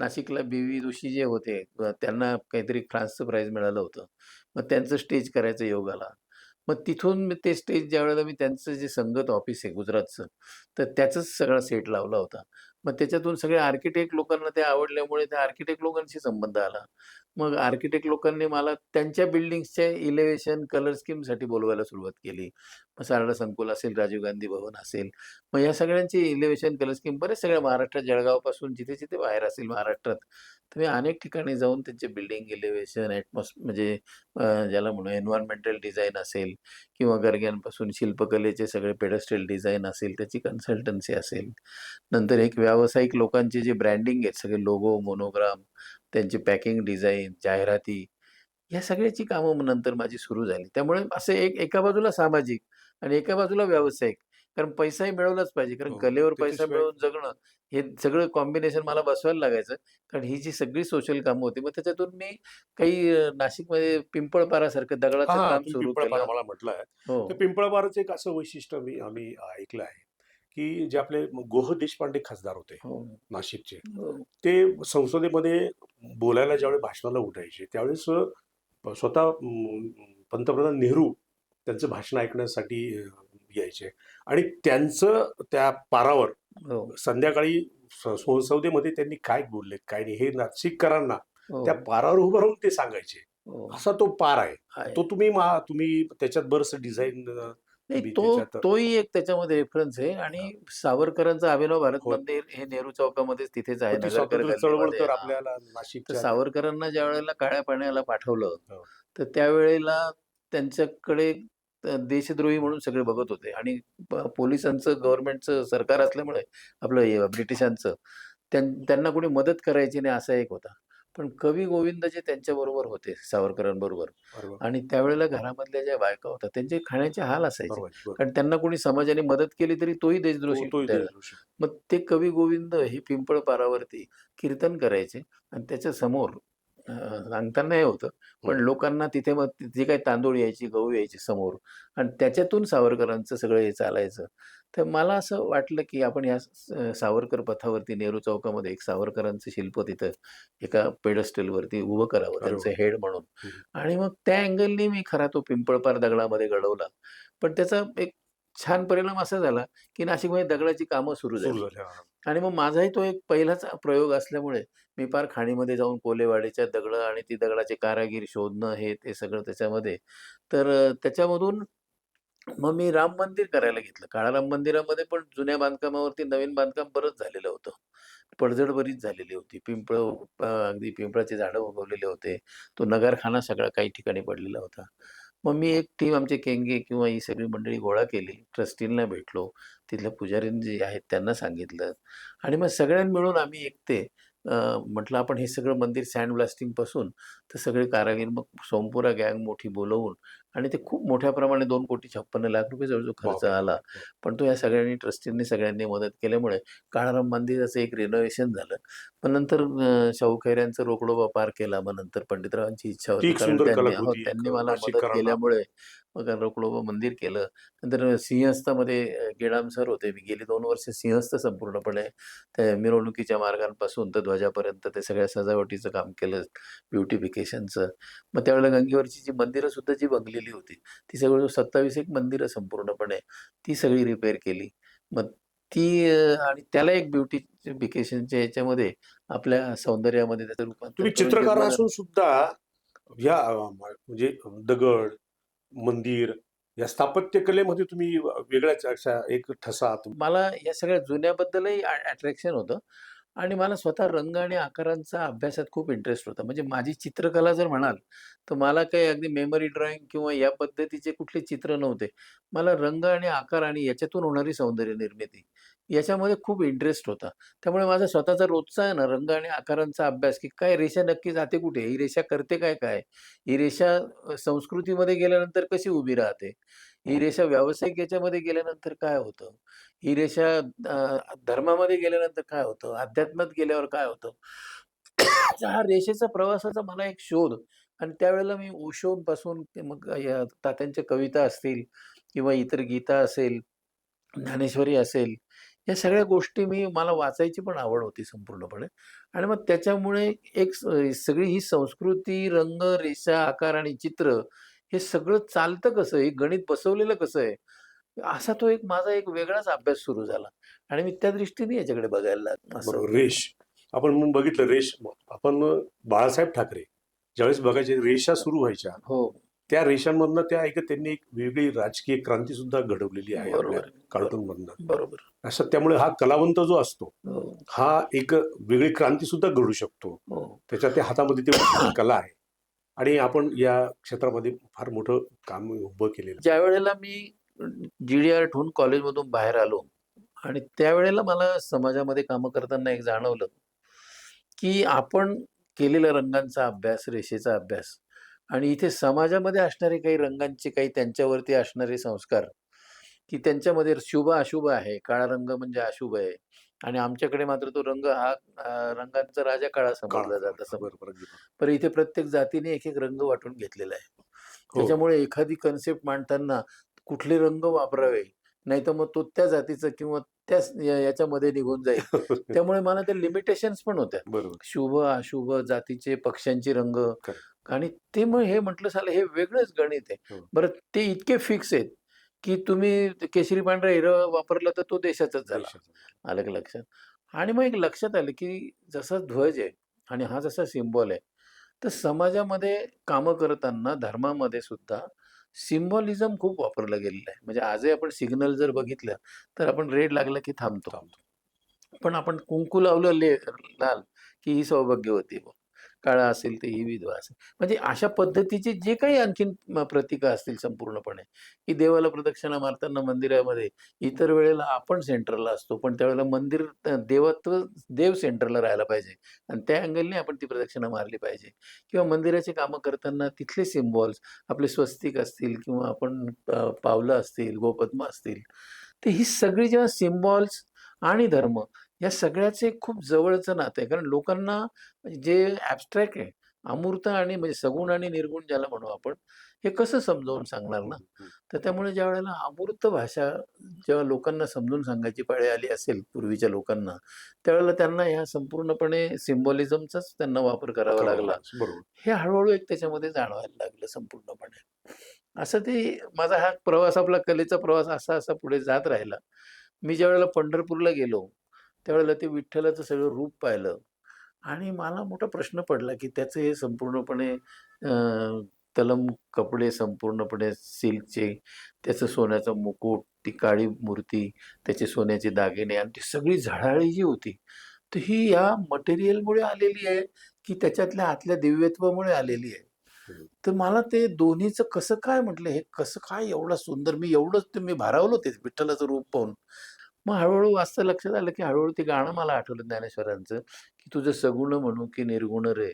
नाशिकला बी.व्ही. जोशी जे होते त्यांना काहीतरी फ्रान्सचं प्राइज मिळालं होतं. मग त्यांचं स्टेज करायचा योग आला. मग तिथून मी ते स्टेज ज्यावेळेला मी त्यांचं जे संगत ऑफिस आहे गुजरातचं, तर त्याचाच सगळा सेट लावला होता. मग त्याच्यातून सगळे आर्किटेक्ट लोकांना ते आवडल्यामुळे त्या आर्किटेक्ट लोकांशी संबंध आला. मग आर्किटेक्ट लोकांनी मला त्यांच्या बिल्डिंग्सच्या इलेव्हेशन, कलर स्कीमसाठी बोलवायला सुरुवात केली. मग सारडा संकुल असेल, राजीव गांधी भवन असेल. मग या सगळ्यांची इलेव्हेशन, कलर स्कीम बरेच सगळ्या महाराष्ट्रात जळगावपासून जिथे-जिथे बाहेर असेल महाराष्ट्रात, तर मी अनेक ठिकाणी जाऊन त्यांचे बिल्डिंग इलेव्हेशन, म्हणजे ज्याला म्हणू एन्व्हायर्नमेंटल डिझाइन असेल किंवा गर्ग्यांपासून शिल्पकलेचे सगळे पेडस्ट्रियल डिझाइन असेल, त्याची कन्सल्टन्सी असेल. नंतर एक व्यावसायिक लोकांचे जे ब्रँडिंग आहेत, सगळे लोगो, मोनोग्राम, त्यांची पॅकिंग डिझाइन, जाहिराती, या सगळ्याची कामं मग नंतर माझी सुरू झाली. त्यामुळे असं एका बाजूला सामाजिक आणि एका बाजूला व्यावसायिक. कारण पैसाही मिळवलाच पाहिजे. कारण हो, कलेवर पैसा त्याच्याशिवाय मिळवून जगणं, हे सगळं कॉम्बिनेशन मला बसवायला लागायचं. कारण ही जी सगळी सोशल कामं होती, मग त्याच्यातून मी काही नाशिकमध्ये पिंपळपारासारखं हां, दगडाचं हां. काम तुम्ही सुरू पिंपळपारा केलं. मला म्हटलं आहे. हो, तर पिंपळपाराचं एक असं वैशिष्ट्य आम्ही ऐकलं आहे, की जे आपले गोह देशपांडे खासदार होते हो, नाशिकचे, हो, ते संसदेमध्ये बोलायला ज्यावेळी भाषणाला उठायचे, त्यावेळेस स्वतः पंतप्रधान नेहरू त्यांचं भाषण ऐकण्यासाठी यायचे आणि त्यांचं त्या पारावर हो, संध्याकाळी संसदेमध्ये त्यांनी काय बोलले, काय नाही, हे नाशिककरांना हो, त्या पारावर उभं राहून ते सांगायचे. हो. असा तो पार आहे. आहे. तो तुम्ही त्याच्यात बरंचसं डिझाइन नाही तुम्ही त्याच्यात तोही एक त्याच्यामध्ये रेफरन्स आहे आणि सावरकरांचं अभिनव भारत हो. मंदिर हे नेहरू चौकामध्येच तिथेच आहे मग ती नगरकर स्वातंत्र्य चळवळ गल्लीमध्ये. तर हां. आपल्याला तर नाशिकच्या सावरकरांना ज्यावेळेला काळ्या पाण्याला पाठवलं, हो, तर त्यावेळेला त्यांच्याकडे देशद्रोही म्हणून सगळे बघत होते आणि पोलिसांचं गव्हर्नमेंटचं सरकार असल्यामुळे आपलं हे ब्रिटिशांचं, त्यांना कोणी मदत करायची नाही असा एक होता. पण कवी गोविंद जे त्यांच्याबरोबर होते सावरकरांबरोबर बरोबर. आणि त्यावेळेला घरामधल्या ज्या बायका होत्या त्यांचे खाण्याचे हाल असायचे. बरोबर, बरोबर. कारण त्यांना कोणी समाजाने मदत केली तरी तोही देशद्रोही तोही त्यावेळेला. देशद्रोही. मग ते कवी गोविंद हे पिंपळपारावरती कीर्तन करायचे आणि त्याच्या समोर सांगताना हे होतं, हं. पण लोकांना तिथे मग जे काही तांदूळ यायची, गहू यायचे समोर आणि त्याच्यातून सावरकरांचं सगळं हे चालायचं. तर मला असं वाटलं, की आपण या सावरकर पथावरती नेहरू चौकामध्ये एक सावरकरांचं शिल्प तिथं एका पेडस्टलवरती उभं करावं अरे त्यांचं वाह! हेड म्हणून. हं, हं. आणि मग त्या अँगलनी मी खरा तो पिंपळपार दगडामध्ये घडवला. पण त्याचा एक छान परिणाम असा झाला, की नाशिकमध्ये दगडाची कामं सुरू सुरू झाली. झाले. हां. आणि मग माझाही तो एक पहिलाच प्रयोग असल्यामुळे मी फार खाणीमध्ये जाऊन कोलेवाडीच्या दगडं आणि ती दगडाचे कारागीर शोधणं हे ते सगळं त्याच्यामध्ये. तर त्याच्यामधून मग मी राम मंदिर करायला घेतलं. काळा राम मंदिरामध्ये पण जुन्या बांधकामावरती नवीन बांधकाम बरंच झालेलं होतं. पडझड बरीच झालेली होती. अगदी पिंपळाची झाडं उगवलेले होते. तो नगारखाना सगळा काही ठिकाणी पडलेला होता. मग मी एक टीम आमचे केंगे किंवा ही सगळी मंडळी गोळा केली. ट्रस्टींना भेटलो. तिथल्या पुजारी जे आहेत त्यांना सांगितलं आणि मग सगळ्यांनी मिळून आम्ही एक ते म्हटलं आपण हे सगळं मंदिर सँड ब्लास्टिंगपासून तर सगळे कारागीर मग सोमपुरा गँग मोठी बोलवून आणि ते खूप मोठ्या प्रमाणे ₹2,56,00,000 जवळ खर्च बापरे! आला. बापरे! पण तो या सगळ्यांनी ट्रस्टींनी सगळ्यांनी मदत केल्यामुळे काळाराम मंदिराचं एक रिनोव्हेशन झालं. पण नंतर शाहू खैऱ्यांचा रोकडोबा पार केला. मग नंतर पंडितरावांची इच्छा ती होती एक कारण सुंदर त्यांनी कलाकृती एक त्यांनी मला मदत नाशिककरांना केल्यामुळे मग रोकडोबा मंदिर केलं. नंतर सिंहस्थामध्ये गेडाम सर होते. मी गेली 2 वर्ष सिंहस्थ संपूर्णपणे त्या मिरवणुकीच्या मार्गांपासून तर ध्वजापर्यंत ते सगळ्या सजावटीचं काम केलं, ब्युटिफिकेशनचं. मग त्यावेळेला गंगेवरची जी मंदिरं सुद्धा जी बनलेली होती, ती जवळ 27 एक मंदिरं संपूर्णपणे ती सगळी रिपेअर केली. मग ती आणि त्याला एक ब्युटिफिकेशनच्या ह्याच्यामध्ये आपल्या सौंदर्यामध्ये त्याचं रूपांतर तुम्ही करून चित्रकार जगणं. असून सुद्धा या म्हणजे दगड, मंदिर या स्थापत्यकलेमध्ये तुम्ही वेगळ्याच अशा एक ठसा मला या सगळ्या जुन्याबद्दलही अट्रॅक्शन होतं आणि मला स्वतः रंग आणि आकारांचा अभ्यासात खूप इंटरेस्ट होता. म्हणजे माझी चित्रकला जर म्हणाल, तर मला काही अगदी मेमरी ड्रॉइंग किंवा या पद्धतीचे कुठले चित्र नव्हते. मला रंग आणि आकार आणि याच्यातून होणारी सौंदर्य निर्मिती याच्यामध्ये खूप इंटरेस्ट होता. त्यामुळे माझा स्वतःचा रोजचा आहे ना रंग आणि आकारांचा अभ्यास, की काय रेषा नक्की जाते कुठे? ही रेषा करते काय काय? ही रेषा संस्कृतीमध्ये गेल्यानंतर कशी उभी राहते? ही रेषा व्यावसायिक याच्यामध्ये गेल्यानंतर काय होतं? ही रेषा धर्मामध्ये गेल्यानंतर काय होतं? अध्यात्मात गेल्यावर काय होतं? हा रेषेचा प्रवासाचा मला एक शोध आणि त्यावेळेला मी ओशोपासून ते मग या तात्यांच्या कविता असतील किंवा इतर गीता असेल, ज्ञानेश्वरी असेल, या सगळ्या गोष्टी मला वाचायची पण आवड होती संपूर्णपणे. आणि मग त्याच्यामुळे एक सगळी ही संस्कृती, रंग, रेषा, आकार आणि चित्र हे सगळं चालतं कसं? हे गणित बसवलेलं कसं आहे? असा तो एक माझा एक वेगळाच अभ्यास सुरू झाला आणि मी त्या दृष्टीने याच्याकडे बघायला लागलो असं. बरोबर. रेष आपण मग बघितलं रेष आपण बाळासाहेब ठाकरे ज्यावेळेस बघायचे रेषा सुरू व्हायच्या हो, त्या रेषांमधनं त्या एक त्यांनी एक वेगळी राजकीय क्रांती सुद्धा घडवलेली आहे आपल्या बरोबर आहे. कार्टून मधनं. बरोबर. असं त्यामुळे हा कलावंत जो असतो हो, हा एक वेगळी क्रांती सुद्धा घडू शकतो. हो. त्याच्या त्या हातामध्ये ती कला आहे आणि आपण या क्षेत्रामध्ये फार मोठं काम उभं केलेलं आहे. ज्या वेळेला मी GDR ठेवून कॉलेजमधून बाहेर आलो आणि त्यावेळेला मला समाजामध्ये कामं करताना एक जाणवलं, की आपण केलेल्या रंगांचा अभ्यास, रेषेचा अभ्यास आणि इथे समाजामध्ये असणारे काही रंगांचे काही त्यांच्यावरती असणारे संस्कार, की त्यांच्यामध्ये शुभ-अशुभ आहे. काळा रंग म्हणजे अशुभ आहे आणि आमच्याकडे मात्र तो रंग हा रंगांचा राजा काळा समजला जात असं. बरोबर अगदी बरोबर. पण इथे प्रत्येक जातीने एक-एक रंग वाटून घेतलेला आहे. हो. त्याच्यामुळे एखादी कन्सेप्ट मांडताना कुठले रंग वापरावे, नाहीतर मग तो त्या जातीचा किंवा त्याच याच्यामध्ये निघून जाईल. त्यामुळे मला ते लिमिटेशन्स पण होत्या. बरोबर. शुभ-अशुभ जातीचे, पक्ष्यांचे रंग Correct. आणि ते मग हे म्हटलं सालं हे वेगळंच गणित आहे. हो. बरं ते इतके फिक्स आहेत, की तुम्ही केशरी पांढरा हिरवा वापरला तर तो देशाचाच झाला. आलं का लक्षात? आणि मग एक लक्षात आलं, की जसा ध्वज आहे आणि हा जसा सिम्बॉल आहे, तर समाजामध्ये कामं करताना धर्मामध्ये सुद्धा सिम्बॉलिझम खूप वापरलं गेलेलं आहे. म्हणजे आजही आपण सिग्नल जर बघितलं, तर आपण रेड लागला की थांबतो. पण आपण कुंकू लावलं लाल, की ही सौभाग्यवती बुवा. काळा असेल तर ही विधवा असेल. म्हणजे अशा पद्धतीचे जे काही आणखीन प्रतीकं असतील संपूर्णपणे, की देवाला प्रदक्षिणा मारताना मंदिरामध्ये इतर वेळेला आपण सेंटरला असतो, पण त्यावेळेला मंदिर देव सेंटरला राहायला पाहिजे आणि त्या अँगलने आपण ती प्रदक्षिणा मारली पाहिजे किंवा मंदिराची कामं करताना तिथले सिम्बॉल्स आपले स्वस्तिक असतील किंवा आपण पावलं असतील, गोपद्म असतील. तर ही सगळी जेव्हा सिम्बॉल्स आणि धर्म या सगळ्याचं एक खूप जवळचं नातं आहे. कारण लोकांना जे ॲब्स्ट्रॅक्ट आहे, अमूर्त आणि म्हणजे सगुण आणि निर्गुण ज्याला म्हणू आपण, हे कसं समजावून सांगणार ना? तर त्यामुळे ज्यावेळेला अमूर्त भाषा जेव्हा लोकांना समजून सांगायची पाळी आली असेल पूर्वीच्या लोकांना, त्यावेळेला त्यांना ह्या संपूर्णपणे सिम्बॉलिझमचाच त्यांना वापर करावा लागला. बरोबर. हे हळू एक त्याच्यामध्ये जाणवायला लागलं संपूर्णपणे. असं ते माझा हा प्रवास आपला कलेचा प्रवास असा पुढे जात राहिला. मी ज्यावेळेला पंढरपूरला गेलो, त्यावेळेला ते विठ्ठलाचं सगळं रूप पाहिलं आणि मला मोठा प्रश्न पडला, की त्याचं हे संपूर्णपणे तलम कपडे संपूर्णपणे सिल्कचे, त्याचं सोन्याचं मुकुट, ती काळी मूर्ती, त्याचे सोन्याचे दागिने आणि ती सगळी झळाळी जी होती, तर ही या मटेरियलमुळे आलेली आहे, की त्याच्यातल्या आतल्या दिव्यत्वामुळे आलेली आहे. तर मला ते दोन्हीचं कसं काय म्हटलं, हे कसं काय एवढं सुंदर मी भारावलो ते विठ्ठलाचं रूप पाहून. मग हळू-हळू वाचता लक्षात आलं, की हळू-हळू ते गाणं मला आठवलं ज्ञानेश्वरांचं, की तुझं सगुण म्हणू की निर्गुण रे,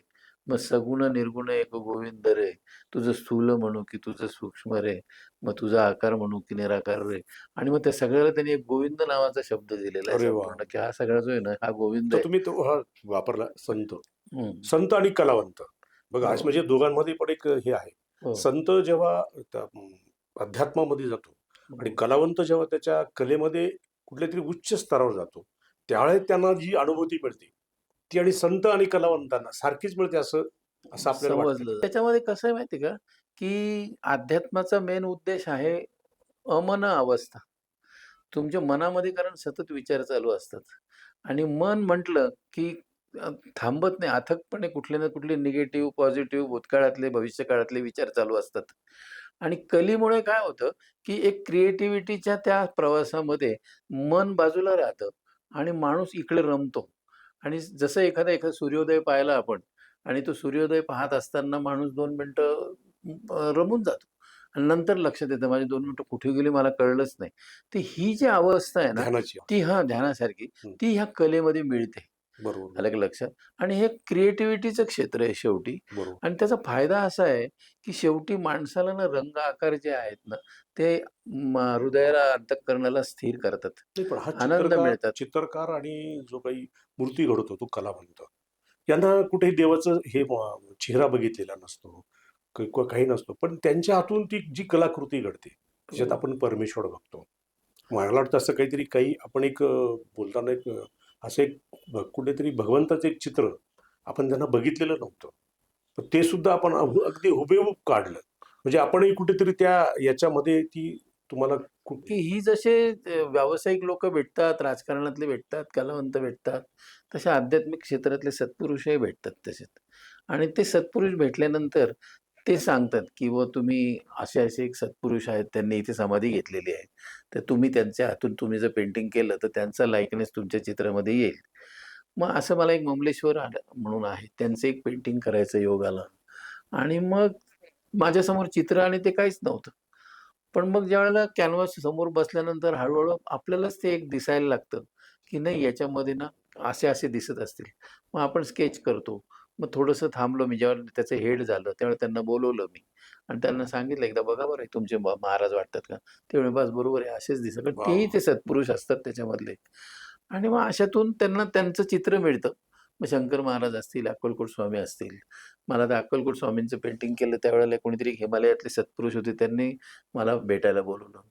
मग सगुण निर्गुण एक गोविंद रे, तुझं स्थूल म्हणू की तुझं सूक्ष्म रे, मग तुझा आकार म्हणू की निराकार रे. आणि मग त्या सगळ्याला त्यांनी एक गोविंद नावाचा शब्द दिलेला आहे अरे वाह! संपूर्ण, की हा सगळा जो आहे ना, हा गोविंद तर आहे. तुम्ही तो हा वापरला संत. हं. संत आणि कलावंत. बघा आज हो, म्हणजे दोघांमध्ये पण एक हे आहे. हो, संत जेव्हा अध्यात्मामध्ये जातो आणि हो. कलावंत जेव्हा त्याच्या कलेमध्ये कुठल्यातरी उच्च स्तरावर जातो, त्यावेळेस त्यांना जी अनुभूती मिळते, ती आणि संत आणि कलावंतांना सारखीच मिळते असं असं आपल्याला वाटतं. समजलं. त्याच्यामध्ये कसं आहे माहिती आहे का, की अध्यात्माचा मेन उद्देश आहे अमन अवस्था. तुमच्या मनामध्ये कारण सतत विचार चालू असतात आणि मन म्हटलं, की थांबत नाही. अथकपणे कुठले ना कुठले निगेटिव्ह, पॉझिटिव्ह भूतकाळातले, भविष्यकाळातले विचार चालू असतात. आणि कलेमुळे काय होतं, की एक क्रिएटिव्हिटीच्या त्या प्रवासामध्ये मन बाजूला राहतं आणि माणूस इकडे रमतो. आणि जसं एखादा सूर्योदय पाहिला आपण आणि तो सूर्योदय पाहत असताना माणूस 2 मिनिटं रमून जातो. आणि नंतर लक्षात येतं माझी 2 मिनिटं कुठे गेली मला कळलंच नाही. तर ही जी अवस्था आहे ना, ध्यानाची. ती हां, ध्यानासारखी हं. ती ह्या कलेमध्ये मिळते. बरोबर, आलं का लक्षात? आणि हे क्रिएटिव्हिटीचं क्षेत्र आहे शेवटी बरोबर. आणि त्याचा फायदा असा आहे, की शेवटी माणसाला ना रंग आकार जे आहेत ना, ते हृदयाला, अंतःकरणाला स्थिर करतात. नाही पण हा आनंद मिळतात. चित्रकार आणि जो काही मूर्ती घडवतो तो कलावंत, यांना कुठेही देवाचं हे चेहरा बघितलेला नसतो किंवा काही नसतो. पण त्यांच्या हातून ती जी कलाकृती घडते, त्याच्यात हो. आपण परमेश्वर बघतो. मला वाटतं असं काहीतरी काही आपण एक बोलताना एक असं एक कुठेतरी भगवंताचं एक चित्र आपण त्यांना बघितलेलं नव्हतं, पण ते सुद्धा आपण अगदी हुबेहूब काढलं. म्हणजे आपणही कुठेतरी त्या याच्यामध्ये ती तुम्हाला की ही जसे व्यावसायिक लोक भेटतात, राजकारणातले भेटतात, कलावंत भेटतात, तसे आध्यात्मिक क्षेत्रातले सत्पुरुषही भेटतात तसेच. आणि ते सत्पुरुष भेटल्यानंतर ते सांगतात की व तुम्ही असे असे एक सत्पुरुष आहेत, त्यांनी इथे समाधी घेतलेली आहे, तर तुम्ही त्यांच्या हातून तुम्ही जर पेंटिंग केलं तर त्यांचा लाइकनेस तुमच्या चित्रामध्ये येईल. मग असं मला एक ममलेश्वर म्हणून आहे, त्यांचं एक पेंटिंग करायचा योग आला. आणि मग माझ्यासमोर चित्र आणि ते काहीच नव्हतं. पण मग ज्यावेळेला कॅनव्हास समोर बसल्यानंतर हळू-हळू आपल्यालाच ते एक दिसायला लागतं, की नाही याच्यामध्ये ना असे-असे दिसत असतील. मग आपण स्केच करतो. मग थोडंसं थांबलो मी, ज्यावेळेला त्याचं हेड झालं, त्यावेळेला त्यांना बोलवलं मी आणि त्यांना सांगितलं, "एकदा बघा बरं हे तुमचे महाराज वाटतात का?" ते म्हणे, "बस बरोबर आहे, असेच दिसतात." कारण वाह! तेही ते सत्पुरुष असतात त्याच्यामधले. आणि मग अशातून त्यांना त्यांचं चित्र मिळतं. मग शंकर महाराज असतील, अक्कलकोट स्वामी असतील. मला तर अक्कलकोट स्वामींचं पेंटिंग केलं त्यावेळेला कोणीतरी हिमालयातले सत्पुरुष होते, त्यांनी मला भेटायला बोलावलं.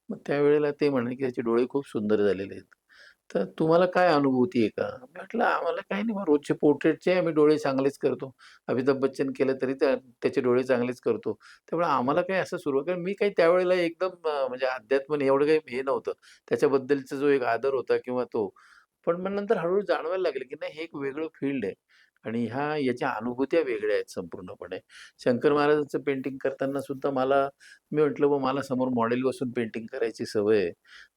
मग त्यावेळेला ते म्हणाले, की "त्याचे डोळे खूप सुंदर झालेले आहेत. तर तुम्हाला काय अनुभूती आहे का?" मी म्हटलं, "आम्हाला काही नाही, मग रोजचे पोर्ट्रेटचे आम्ही डोळे चांगलेच करतो. अमिताभ बच्चन केलं तरी त्याचे डोळे चांगलेच करतो. त्यामुळे आम्हाला काही असं सुरू." कारण मी काही त्यावेळेला एकदम म्हणजे अध्यात्म एवढं काही हे नव्हतं. त्याच्याबद्दलचा जो एक आदर होता किंवा तो. पण मग नंतर हळू जाणवायला लागलं, की नाही हे एक वेगळं फील्ड आहे आणि याच्या अनुभूत्या वेगळ्या आहेत संपूर्णपणे. शंकर महाराजांचं पेंटिंग करताना सुद्धा मी म्हटलं, "मग मला समोर मॉडेल बसून पेंटिंग करायची सवय आहे.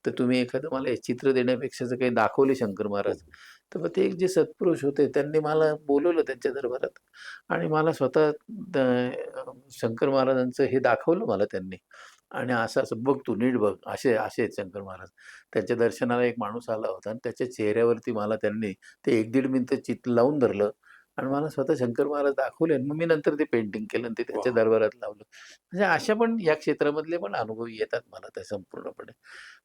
तर तुम्ही एखादं मला हे चित्र देण्यापेक्षा जर काही दाखवले शंकर हो. महाराज." तर मग ते एक जे सत्पुरुष होते त्यांनी मला बोलवलं त्यांच्या दरबारात आणि मला स्वतः शंकर महाराजांचं हे दाखवलं मला त्यांनी. आणि असं-असं बघ तू नीट बघ, असे आहेत शंकर महाराज. त्यांच्या दर्शनाला एक माणूस आला होता आणि त्याच्या चेहऱ्यावरती मला त्यांनी ते 1-1.5 मिनिटं चित्र लावून धरलं आणि मला स्वतः शंकर महाराज दाखवले आणि मग मी नंतर ते पेंटिंग केलं आणि ते त्यांच्या वाह! दरबारात लावलं. म्हणजे अशा पण या क्षेत्रामधले पण अनुभव येतात मला ते संपूर्णपणे.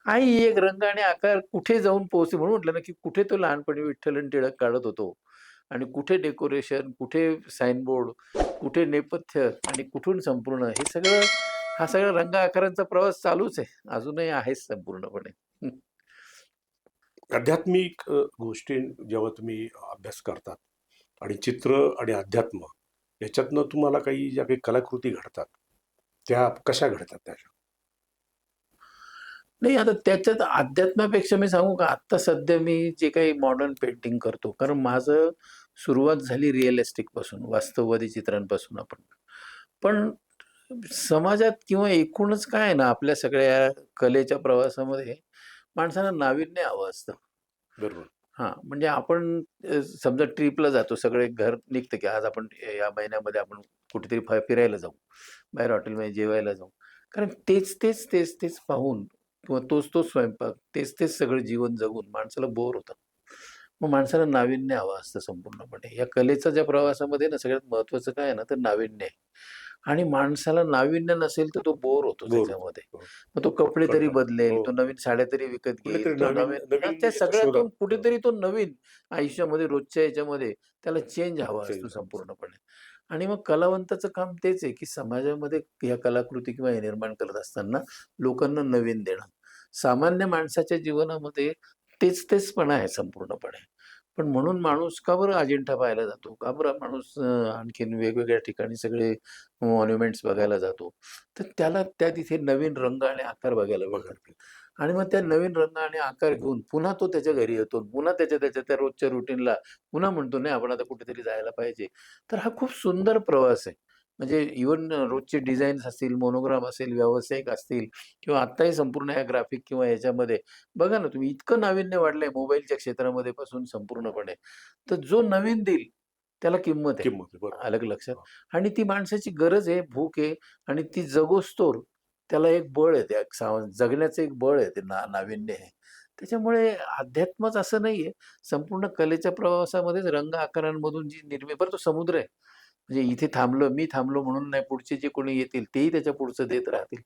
आणि एक रंग आणि आकार कुठे जाऊन पोहोचते म्हणून म्हटलं ना, की कुठे तो लहानपणी विठ्ठल आणि टिळक काढत होतो आणि कुठे डेकोरेशन, कुठे साइनबोर्ड, कुठे नेपथ्य आणि कुठून संपूर्ण हे सगळं हा सगळा रंग आकारांचा प्रवास चालूच आहे. अजूनही आहेच संपूर्णपणे. हं. आध्यात्मिक गोष्टी जेव्हा तुम्ही अभ्यास करतात आणि चित्र आणि अध्यात्म याच्यातनं तुम्हाला काही ज्या काही कलाकृती घडतात, त्या कशा घडतात त्याच्या? नाही आता त्याच्यात अध्यात्मापेक्षा मी सांगू का, आत्ता सध्या मी जे काही मॉडर्न पेंटिंग करतो, कारण माझं सुरुवात झाली रिअलिस्टिकपासून, वास्तववादी चित्रांपासून आपण. पण समाजात किंवा एकूणच काय आहे ना, आपल्या सगळ्या कलेच्या प्रवासामध्ये माणसाला नाविन्य हवं असतं. बरोबर. हां, म्हणजे आपण समजा ट्रिपला जातो, सगळे घर निघतं, की आज आपण या महिन्यामध्ये आपण कुठेतरी फिरायला जाऊ. बाहेर हॉटेलमध्ये जेवायला जाऊ. कारण तेच पाहून किंवा तोच स्वयंपाक, तेच सगळं जीवन जगून माणसाला बोर होतं. मग माणसाला नाविन्य हवं असतं संपूर्णपणे. या कलेच्या ज्या प्रवासामध्ये ना सगळ्यात महत्त्वाचं काय आहे ना, तर नाविन्य आहे. आणि माणसाला नाविन्य नसेल तर तो बोर होतो बोर होतो. त्याच्यामध्ये. हो. मग तो कपडे तरी कंटाळा. बदलेल, हो. तो नवीन साड्या तरी विकत घेईल, कुठेतरी तो नवीन नवीन नवीन त्या याच्या सगळ्यातून शोधात. कुठेतरी तो नवीन आयुष्यामध्ये रोजच्या ह्याच्यामध्ये त्याला चेंज हवा असतो चेंज. संपूर्णपणे. आणि मग कलावंताचं काम तेच आहे, की समाजामध्ये ह्या कलाकृती किंवा हे निर्माण करत असताना लोकांना नवीन देणं. सामान्य माणसाच्या जीवनामध्ये तेचपणा आहे संपूर्णपणे. पण म्हणून माणूस का बरं अजिंठा पाहायला जातो? का बरं माणूस आणखीन वेगवेगळ्या ठिकाणी सगळे मॉन्युमेंट्स बघायला जातो? तर त्याला तिथे नवीन रंग आणि आकार बघायला मिळतात. बघायला मिळतं. आणि मग त्या नवीन रंग आणि आकार घेऊन पुन्हा तो त्याच्या घरी येतो. पुन्हा त्याच्या त्या रोजच्या रुटीनला पुन्हा म्हणतो, "नाही आपण आता कुठेतरी जायला पाहिजे." तर हा खूप सुंदर प्रवास आहे. म्हणजे इव्हन रोजचे डिझाईन्स असतील, मोनोग्राम असेल, व्यावसायिक असतील किंवा आत्ताही संपूर्ण ह्या ग्राफिक किंवा ह्याच्यामध्ये बघा ना तुम्ही इतकं नाविन्य वाढलंय मोबाईलच्या क्षेत्रामध्ये पासून संपूर्णपणे. तर जो नवीन देईल त्याला किंमत आहे. किंमत आहे. बरोबर. आलं का लक्षात? हां. आणि ती माणसाची गरज आहे, भूक आहे आणि ती जगोस्तोवर त्याला एक बळ आहे त्या जगण्याचं एक बळ आहे ते नाविन्य आहे. त्याच्यामुळे अध्यात्मच असं नाहीये. संपूर्ण कलेच्या प्रवासामध्येच रंग आकारांमधून जी बरं तो समुद्र आहे. म्हणजे इथे मी थांबलो म्हणून नाही, पुढचे जे कोणी येतील तेही त्याच्या पुढचं देत राहतील.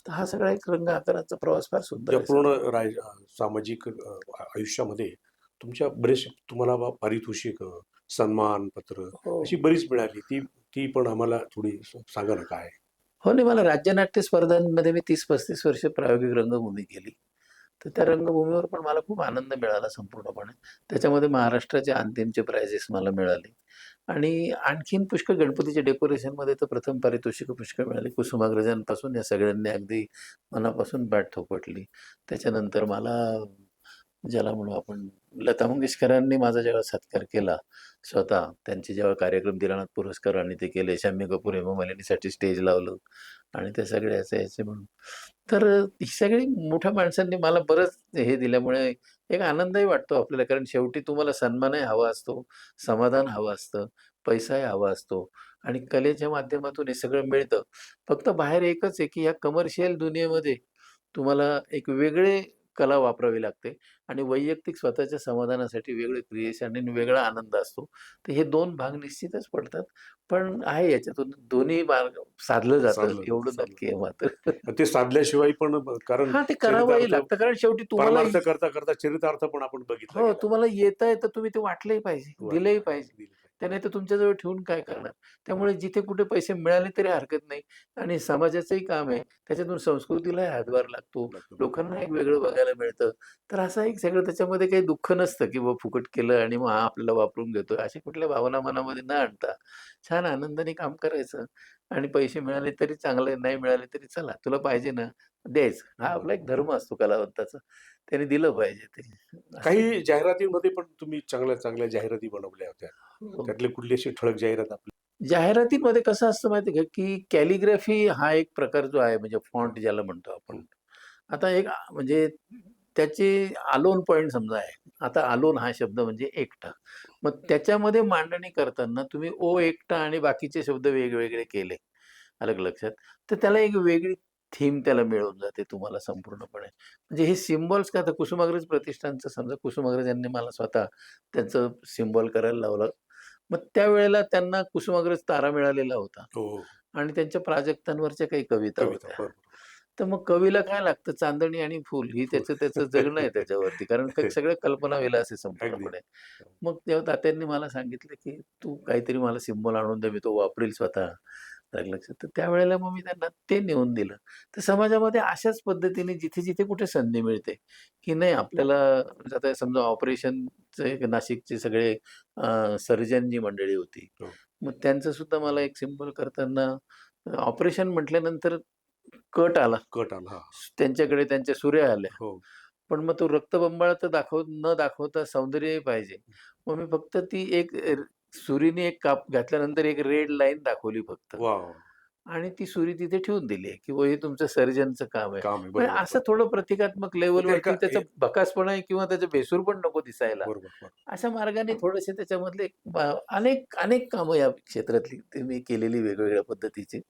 तर हा सगळा एक रंग आकाराचा प्रवास फार सुंदर या आहे पूर्ण संपूर्ण. सामाजिक आयुष्यामध्ये तुमच्या बरेचसे तुम्हाला पारितोषिक, सन्मान पत्र हो. अशी बरीच मिळाली. ती ती पण आम्हाला थोडी सांगा ना काय? हो, नाही मला राज्य नाट्य स्पर्धांमध्ये मी 30-35 वर्ष प्रायोगिक रंगभूमी केली. तर त्या रंगभूमीवर पण मला खूप आनंद मिळाला संपूर्णपणे. त्याच्यामध्ये महाराष्ट्राचे अंतिमचे प्राइजेस मला मिळाले आणि आणखीन पुष्कळ गणपतीच्या डेकोरेशनमध्ये तर प्रथम पारितोषिकं पुष्कळ मिळाली. कुसुमाग्रजांपासून या सगळ्यांनी अगदी मनापासून पाठ थोपटली. त्याच्यानंतर मला ज्याला म्हणू आपण लता मंगेशकरांनी माझा जेव्हा सत्कार केला स्वतः, त्यांचे जेव्हा कार्यक्रम दिनानाथ पुरस्कार आणि ते केले, शम्मी कपूर, हेमा मालिनीसाठी स्टेज लावलं आणि ते सगळे याचे म्हणून. तर ही सगळी मोठ्या माणसांनी मला बरंच हे दिल्यामुळे एक आनंदही वाटतो आपल्याला. कारण शेवटी तुम्हाला सन्मानही हवा असतो, समाधान हवं असतं, पैसाही हवा असतो आणि कलेच्या माध्यमातून हे सगळं मिळतं. फक्त बाहेर एकच आहे, की या कमर्शियल दुनियेमध्ये तुम्हाला एक वेगळे कला वापरावी लागते आणि वैयक्तिक स्वतःच्या समाधानासाठी वेगळे क्रिएशन आणि वेगळा आनंद असतो. तर हे 2 भाग निश्चितच पडतात. पण आहे याच्यातून दोन्ही मार्ग साधलं जातं साधलं एवढं साधलं. नक्की आहे मात्र. मग ते साधल्याशिवाय पण कारण हां, ते करावंही चरितार्थ लागतं कारण शेवटी तुम्हाला परमार्थ करता करता चरितार्थ पण आपण बघितला हो, गेला तुम्हाला येतंय तर तुम्ही ते वाटलंही पाहिजे, वाटलं दिलंही पाहिजे पाहिजे. दिलं पाहिजे. ते नाहीतर तुमच्याजवळ ठेवून काय करणार? त्यामुळे जिथे कुठे पैसे मिळाले तरी हरकत नाही आणि समाजाचंही काम आहे. त्याच्यातून संस्कृतीलाही हातभार लागतो. लागतं, बरोबर. लोकांना एक वेगळं बघायला मिळतं. तर असं एक सगळं त्याच्यामध्ये काही दुःख नसतं, की बाबा फुकट केलं आणि मग हा आपल्याला वापरून घेतोय. अशा कुठल्या भावना मनामध्ये न आणता छान आनंदाने काम करायचं आणि पैसे मिळाले तरी चांगले, नाही मिळाले तरी चला तुला पाहिजे ना, द्यायचं. हा आपला एक धर्म असतो कलावंताचा. त्याने दिलं पाहिजे ते. असं आहे. काही जाहिरातीमध्ये पण तुम्ही चांगल्या चांगल्या जाहिराती बनवल्या होत्या. हो. त्यातली कुठली अशी ठळक जाहिरात आपली? जाहिरातीमध्ये कसं असतं माहिती आहे का, की कॅलिग्राफी हा एक प्रकार जो आहे म्हणजे फॉन्ट ज्याला म्हणतो आपण. हं. आता एक म्हणजे त्याचे अलोन पॉइंट समजा आहे. आता अलोन हा शब्द म्हणजे एकटा. मग त्याच्यामध्ये मांडणी करताना तुम्ही ओ एकटा आणि बाकीचे शब्द वेगवेगळे केले. आलं का लक्षात? तर त्याला एक वेगळी थीम त्याला मिळून जाते तुम्हाला संपूर्णपणे. म्हणजे हे सिम्बॉल्स का आता कुसुमाग्रज प्रतिष्ठानचं समजा कुसुमाग्रज यांनी मला स्वतः त्यांचं सिम्बॉल करायला लावलं. मग त्यावेळेला त्यांना कुसुमाग्रज तारा मिळालेला होता हो, हो. आणि त्यांच्या प्राजक्तांवरच्या काही कविता कविता. होत्या. बरोबर. तर मग कवीला काय लागतं चांदणी आणि फूल ही हो. त्याचं त्याचं जगणं आहे त्याच्यावरती. कारण ते सगळं कल्पनाविलास आहे अगदी. संपूर्णपणे. मग तेव्हा तात्यांनी मला सांगितलं, की "तू काहीतरी मला सिम्बॉल आणून दे, मी तो वापरील स्वतः." आलं लक्षात. तर त्यावेळेला मग मी त्यांना ते नेऊन दिलं. तर समाजामध्ये अशाच पद्धतीने जिथे-जिथे कुठे संधी मिळते, की नाही आपल्याला म्हणजे आता समजा ऑपरेशनचे नाशिकचे सगळे सर्जन जी मंडळी होती. हो. मग त्यांचं सुद्धा मला एक सिम्बॉल करताना ऑपरेशन म्हटल्यानंतर कट आला. कट आला. हां. त्यांच्याकडे त्यांच्या सुऱ्या आल्या. हो. पण मग तो रक्तबंबाळ तर न दाखवता सौंदर्यही पाहिजे. मग मी फक्त ती एक सुरीने एक काप घातल्यानंतर एक रेड लाईन दाखवली फक्त. वाह! वाह! आणि ती सुरी तिथे ठेवून दिली आहे, की बुवा हे तुमचं सर्जनचं काम आहे. काम आहे. म्हणजे बरोबर, असं बरोबर. थोडं प्रतिकात्मक मग ते एका लेव्हलवरती त्याचा हे भकासपणा आहे किंवा त्याचा भेसूर पण नको दिसायला. बरोबर, बरोबर. अशा मार्गाने थोडेसे त्याच्यामधले अनेक अनेक कामं या क्षेत्रातली ते मी केलेली वेगवेगळ्या पद्धतीची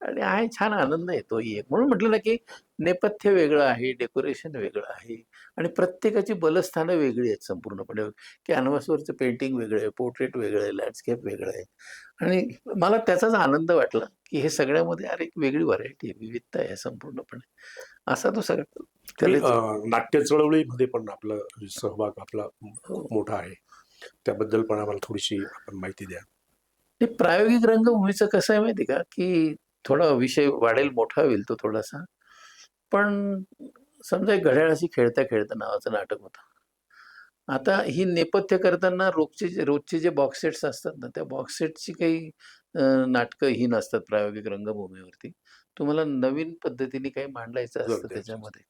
आणि आहे छान आनंद येतोही एक. म्हणून म्हटलं ना, की नेपथ्य वेगळं आहे, डेकोरेशन वेगळं आहे आणि प्रत्येकाची बलस्थानं वेगळी आहेत संपूर्णपणे. कॅनव्हासवरचं पेंटिंग वेगळं आहे, पोर्ट्रेट वेगळं आहे, लँडस्केप वेगळं आहे आणि मला त्याचाच आनंद वाटला, की हे सगळ्यामध्ये अरे, एक वेगळी व्हरायटी आहे, विविधता आहे संपूर्णपणे. असा तो सगळा आणि कलेचा नाट्य चळवळीमध्ये पण आपला सहभाग आपला हो. खूप मोठा आहे. त्याबद्दल पण आम्हाला थोडीशी आपण माहिती द्या. ते प्रायोगिक रंगभूमीचं कसं आहे माहिती आहे का, की थोडा विषय वाढेल, मोठा होईल तो थोडासा. पण समजा एक घड्याळाशी खेळता-खेळता नावाचं नाटक होतं. आता ही नेपथ्य करताना रोजचे जे बॉक्स सेट्स असतात ना, त्या बॉक्स सेटची काही नाटकं ही नसतात प्रायोगिक रंगभूमीवरती. तुम्हाला नवीन पद्धतीने काही मांडायचं जर असतं द्यायची त्याच्यामध्ये.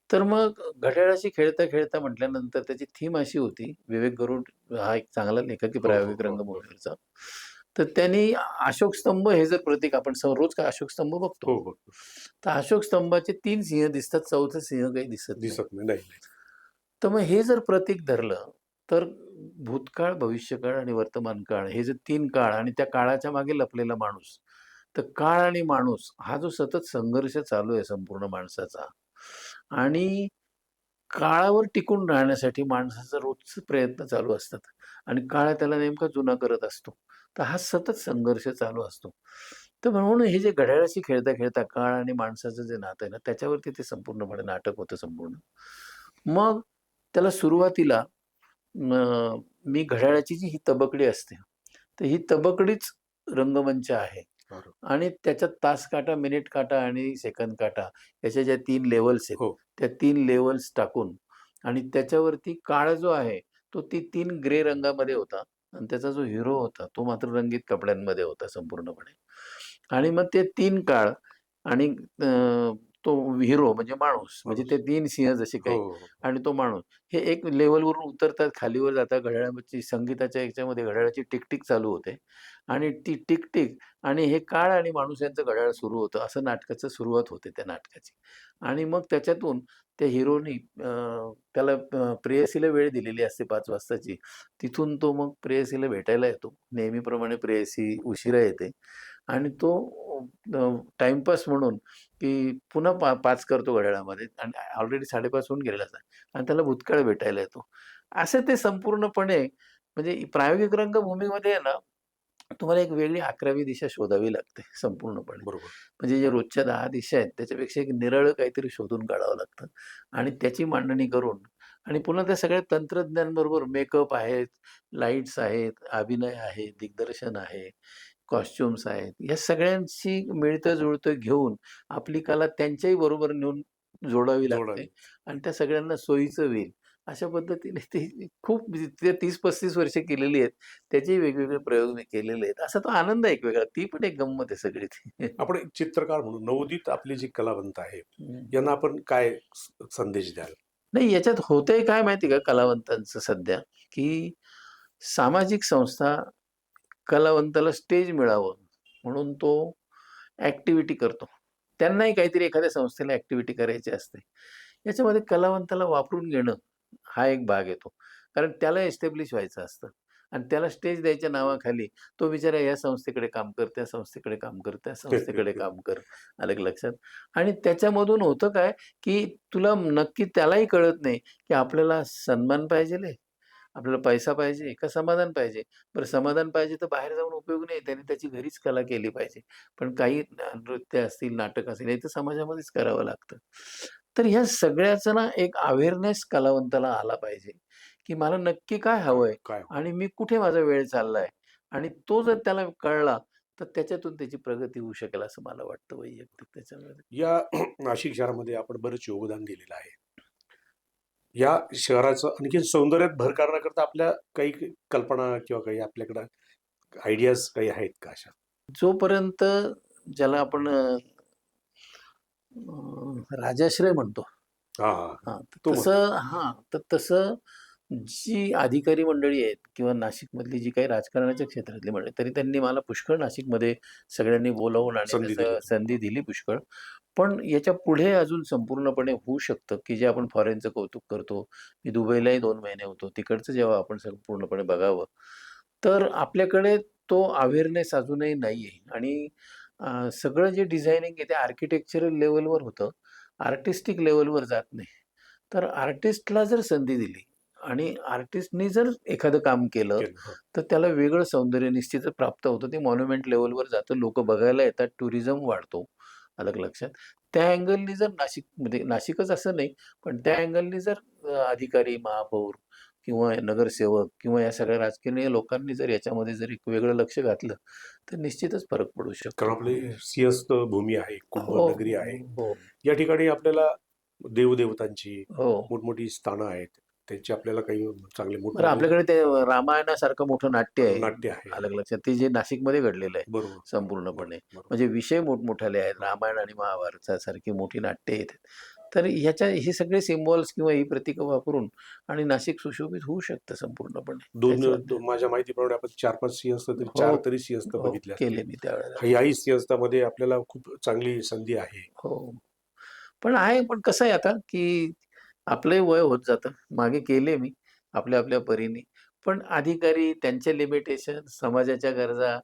तर मग घड्याळाशी खेळता-खेळता म्हटल्यानंतर त्याची थीम अशी होती, विवेक गरुड हा एक चांगला लेखक आहे हो, हो, प्रायोगिक हो, हो. रंगभूमीवरचा. तर त्यांनी अशोक स्तंभ हे जर प्रतीक आपण रोज का अशोक स्तंभ बघतो. हो, हो. तर अशोक स्तंभाचे 3 सिंह दिसतात, चौथं सिंह काही दिसत नाही. दिसत नाही. नाही, नाही. तर मग हे जर प्रतीक धरलं, तर भूतकाळ, भविष्यकाळ आणि वर्तमान काळ हे जे 3 काळ आणि त्या काळाच्या मागे लपलेला माणूस. तर काळ आणि माणूस हा जो सतत संघर्ष चालू आहे संपूर्ण माणसाचा आणि काळावर टिकून राहण्यासाठी माणसाचा रोजचे प्रयत्न चालू असतात आणि काळ त्याला नेमका जुना करत असतो. तर हा सतत संघर्ष चालू असतो. तर म्हणून हे जे घड्याळाशी खेळता-खेळता काळ आणि माणसाचं जे नातं आहे ना, त्याच्यावरती ते संपूर्णपणे नाटक होतं संपूर्ण. मग त्याला सुरुवातीला मी घड्याळाची जी ही तबकडी असते, तर ही तबकडीच रंगमंच आहे. बरोबर. आणि त्याच्यात तास काटा, मिनिट काटा आणि सेकंद काटा याच्या ज्या 3 लेव्हल्स आहेत, हो. त्या 3 लेव्हल्स टाकून आणि त्याच्यावरती काळ जो आहे, तो ती 3 ग्रे रंगामध्ये होता आणि त्याचा जो हिरो होता, तो मात्र रंगीत कपड्यांमध्ये होता संपूर्णपणे. आणि मग ते 3 काळ आणि तो हिरो म्हणजे माणूस, म्हणजे माणूस. ते 3 सिंह जसे हो, काही हो, हो. आणि तो माणूस हे एक लेव्हलवरून उतरतात, खालीवर जातात. घड्याळाची संगीताच्या ह्याच्यामध्ये घड्याळाची टिक-टिक चालू होते आणि ती टिक-टिक आणि हे काळ आणि माणूस यांचं घड्याळ सुरू होतं. असं नाटकाची सुरुवात होते त्या नाटकाची. आणि मग त्याच्यातून त्या हिरोनी त्याला प्रेयसीला वेळ दिलेली असते 5 वाजताची. तिथून तो मग प्रेयसीला भेटायला येतो. नेहमीप्रमाणे प्रेयसी उशिरा येते आणि तो टाईमपास म्हणून की पुन्हा 5 करतो घड्याळामध्ये आणि ऑलरेडी 5:30 होऊन गेलेला असतात आणि त्याला भूतकाळ भेटायला येतो. असं ते संपूर्णपणे म्हणजे प्रायोगिक रंगभूमीमध्ये आहे ना, तुम्हाला एक वेगळी 11वी दिशा शोधावी लागते संपूर्णपणे. बरोबर. म्हणजे जे रोजच्या 10 दिशा आहेत, त्याच्यापेक्षा एक निराळं काहीतरी शोधून काढावं लागतं आणि त्याची मांडणी करून आणि पुन्हा त्या सगळ्या तंत्रज्ञानाबरोबर मेकअप आहेत, लाईट्स आहेत, अभिनय आहे, दिग्दर्शन आहे, कॉस्ट्यूम्स आहेत. या सगळ्यांशी मिळतं-जुळतं घेऊन आपली कला त्यांच्याही बरोबर नेऊन जोडावी लागते जोडावी. आणि त्या सगळ्यांना सोयीचं होईल. अशा पद्धतीने ती खूप ते 30-35 वर्ष केलेली आहेत. त्याचेही वेगवेगळे प्रयोग मी केलेले आहेत. असा तो आनंद आहे एक वेगळा. ती पण एक गंमत आहे सगळी ती. आपण एक चित्रकार म्हणून नवोदित आपली जी कलावंत आहे, हं. यांना आपण काय संदेश द्याल? नाही याच्यात होतंय काय माहिती आहे का कलावंतांचं सध्या, की सामाजिक संस्था कलावंताला स्टेज मिळावं म्हणून तो ॲक्टिव्हिटी करतो. त्यांनाही काहीतरी एखाद्या संस्थेला ॲक्टिव्हिटी करायची असते. याच्यामध्ये कलावंताला वापरून घेणं हा एक भाग येतो. कारण त्याला एस्टॅब्लिश व्हायचं असतं आणि त्याला स्टेज द्यायच्या नावाखाली तो बिचारा या संस्थेकडे काम कर, त्या संस्थेकडे काम कर, त्या संस्थेकडे काम कर. आलं का लक्षात? आणि त्याच्यामधून होतं काय, की तुला नक्की त्यालाही कळत नाही, की आपल्याला सन्मान पाहिजेल आपल्याला पैसा पाहिजे का समाधान पाहिजे? बरं समाधान पाहिजे तर बाहेर जाऊन उपयोग नाही. त्याने त्याची घरीच कला केली पाहिजे. पण काही नृत्य असतील, नाटक असेल, हे तर समाजामध्येच करावं लागतं. तर ह्या सगळ्याचा ना एक अवेअरनेस कलावंताला आला पाहिजे, की मला नक्की काय काय हवंय काय आणि मी कुठे माझा वेळ चाललाय आणि तो जर त्याला कळला, तर त्याच्यातून त्याची प्रगती होऊ शकेल असं मला वाटतं वैयक्तिक त्याच्यामध्ये. या नाशिक शहरामध्ये आपण बरंच योगदान दिलेलं आहे. या शहराचं आणखी सौंदर्यात भर करण्याकरता आपल्या काही कल्पना किंवा काही आपल्याकडं आयडियाज काही आहेत का अशा? जोपर्यंत ज्याला आपण राजाश्रय म्हणतो. हां, हां. हां, तर तो म्हण. तसं हां, तर तसं जी अधिकारी मंडळी आहेत किंवा नाशिकमधली जी काही राजकारणाच्या क्षेत्रातली मंडळी, तरी त्यांनी मला पुष्कळ नाशिकमध्ये सगळ्यांनी बोलावून आणि संधी दिली तसं संधी तुम्हाला. दिली पुष्कळ. पण याच्या पुढे अजून संपूर्णपणे होऊ शकतं, की जे आपण फॉरेनचं कौतुक करतो. मी दुबईलाही 2 महिने होतो. तिकडचं जेव्हा आपण संपूर्णपणे बघावं, तर आपल्याकडे तो अवेअरनेस अजूनही नाहीये आणि सगळं जे डिझायनिंग आहे ते आर्किटेक्चरल लेव्हलवर होतं. आर्टिस्टिक लेव्हलवर जात नाही. तर आर्टिस्टला जर संधी दिली आणि आर्टिस्टनी जर एखादं काम केलं, केलं. हां. तर त्याला वेगळं सौंदर्य निश्चितच प्राप्त होतं. ते मॉन्युमेंट लेव्हलवर जातं. लोकं बघायला येतात. टुरिझम वाढतो. आलं का लक्षात? त्या अँगलनी जर नाशिकमध्ये नाशिकच असं नाही, पण त्या अँगलनी जर अधिकारी, महापौर किंवा नगरसेवक किंवा या सगळ्या राजकीय लोकांनी जर याच्यामध्ये जर एक वेगळं लक्ष घातलं, तर निश्चितच फरक पडू कारण शकतो. आपली सिंहस्थ भूमी आहे, कुंभ हो, नगरी आहे. हो, हो. या ठिकाणी आपल्याला देवदेवतांची हो. मोठमोठी स्थानं आहेत. त्यांची आपल्याला काही चांगले बरं मोठमोठे आपल्याकडे ते रामायणासारखं मोठं नाट्य आहे. नाट्य आहे. आलं का लक्षात? ते जे नाशिकमध्ये घडलेलं आहे बरोबर, संपूर्णपणे. बरोबर, बरोबर. म्हणजे विषय मोठमोठाले आहेत. हां. रामायण आणि महाभारतासारखी मोठी नाट्य आहेत. तर ह्याच्या हे सगळे सिम्बॉल्स किंवा ही प्रतीकं वापरून आणि नाशिक सुशोभित होऊ शकतं संपूर्णपणे. काहीच वाद नाही. माझ्या माहितीप्रमाणे आपण 4-5 सिंहस्थ तरी हो, 4 तरी सिंहस्थ हो. बघितले असतील. केले मी त्यावेळेला. याही सिंहस्थामध्ये आपल्याला खूप चांगली संधी आहे. हो. पण आहे, पण कसं आहे आता, की आपलंही वय होत जातं. मागे केले मी आपल्या आपल्या परीने. पण अधिकारी, त्यांचे लिमिटेशन, समाजाच्या गरजा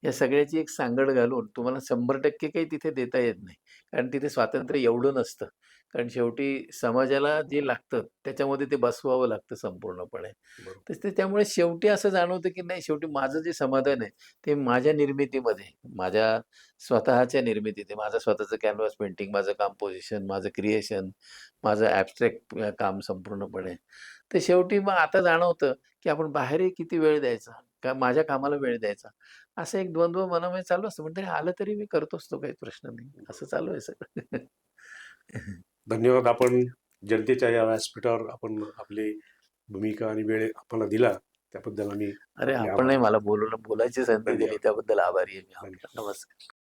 या सगळ्याची एक सांगड घालून तुम्हाला 100% काही तिथे देता येत नाही. कारण तिथे स्वातंत्र्य एवढं नसतं. कारण शेवटी समाजाला जे लागतं त्याच्यामध्ये ते बसवावं लागतं संपूर्णपणे. बरोबर. तर ते त्यामुळे शेवटी असं जाणवतं, की नाही शेवटी माझं जे समाधान आहे ते माझ्या निर्मितीमध्ये, माझ्या स्वतःच्या निर्मितीत आहे. माझं स्वतःचं कॅनव्हास पेंटिंग, माझं कंपोझिशन, माझं क्रिएशन, माझं ॲब्स्ट्रॅक्ट काम संपूर्णपणे. तर शेवटी मग आता जाणवतं, की आपण बाहेरही किती वेळ द्यायचा? का माझ्या कामाला वेळ द्यायचा. असं एक द्वंद्व मनामध्ये चालू असतं. पण तरी आलं तरी मी करतोच तो काही प्रश्न नाही. असं चालू आहे सगळं. धन्यवाद. आपण जनतेच्या या व्यासपीठावर आपण आपली भूमिका आणि वेळ आपल्याला दिला त्याबद्दल आम्ही अरे आपले आपणही आभार. मला बोलायची संधी दिली धन्यवाद. त्याबद्दल आभारी आहे मी धन्यवाद. आपला. नमस्कार.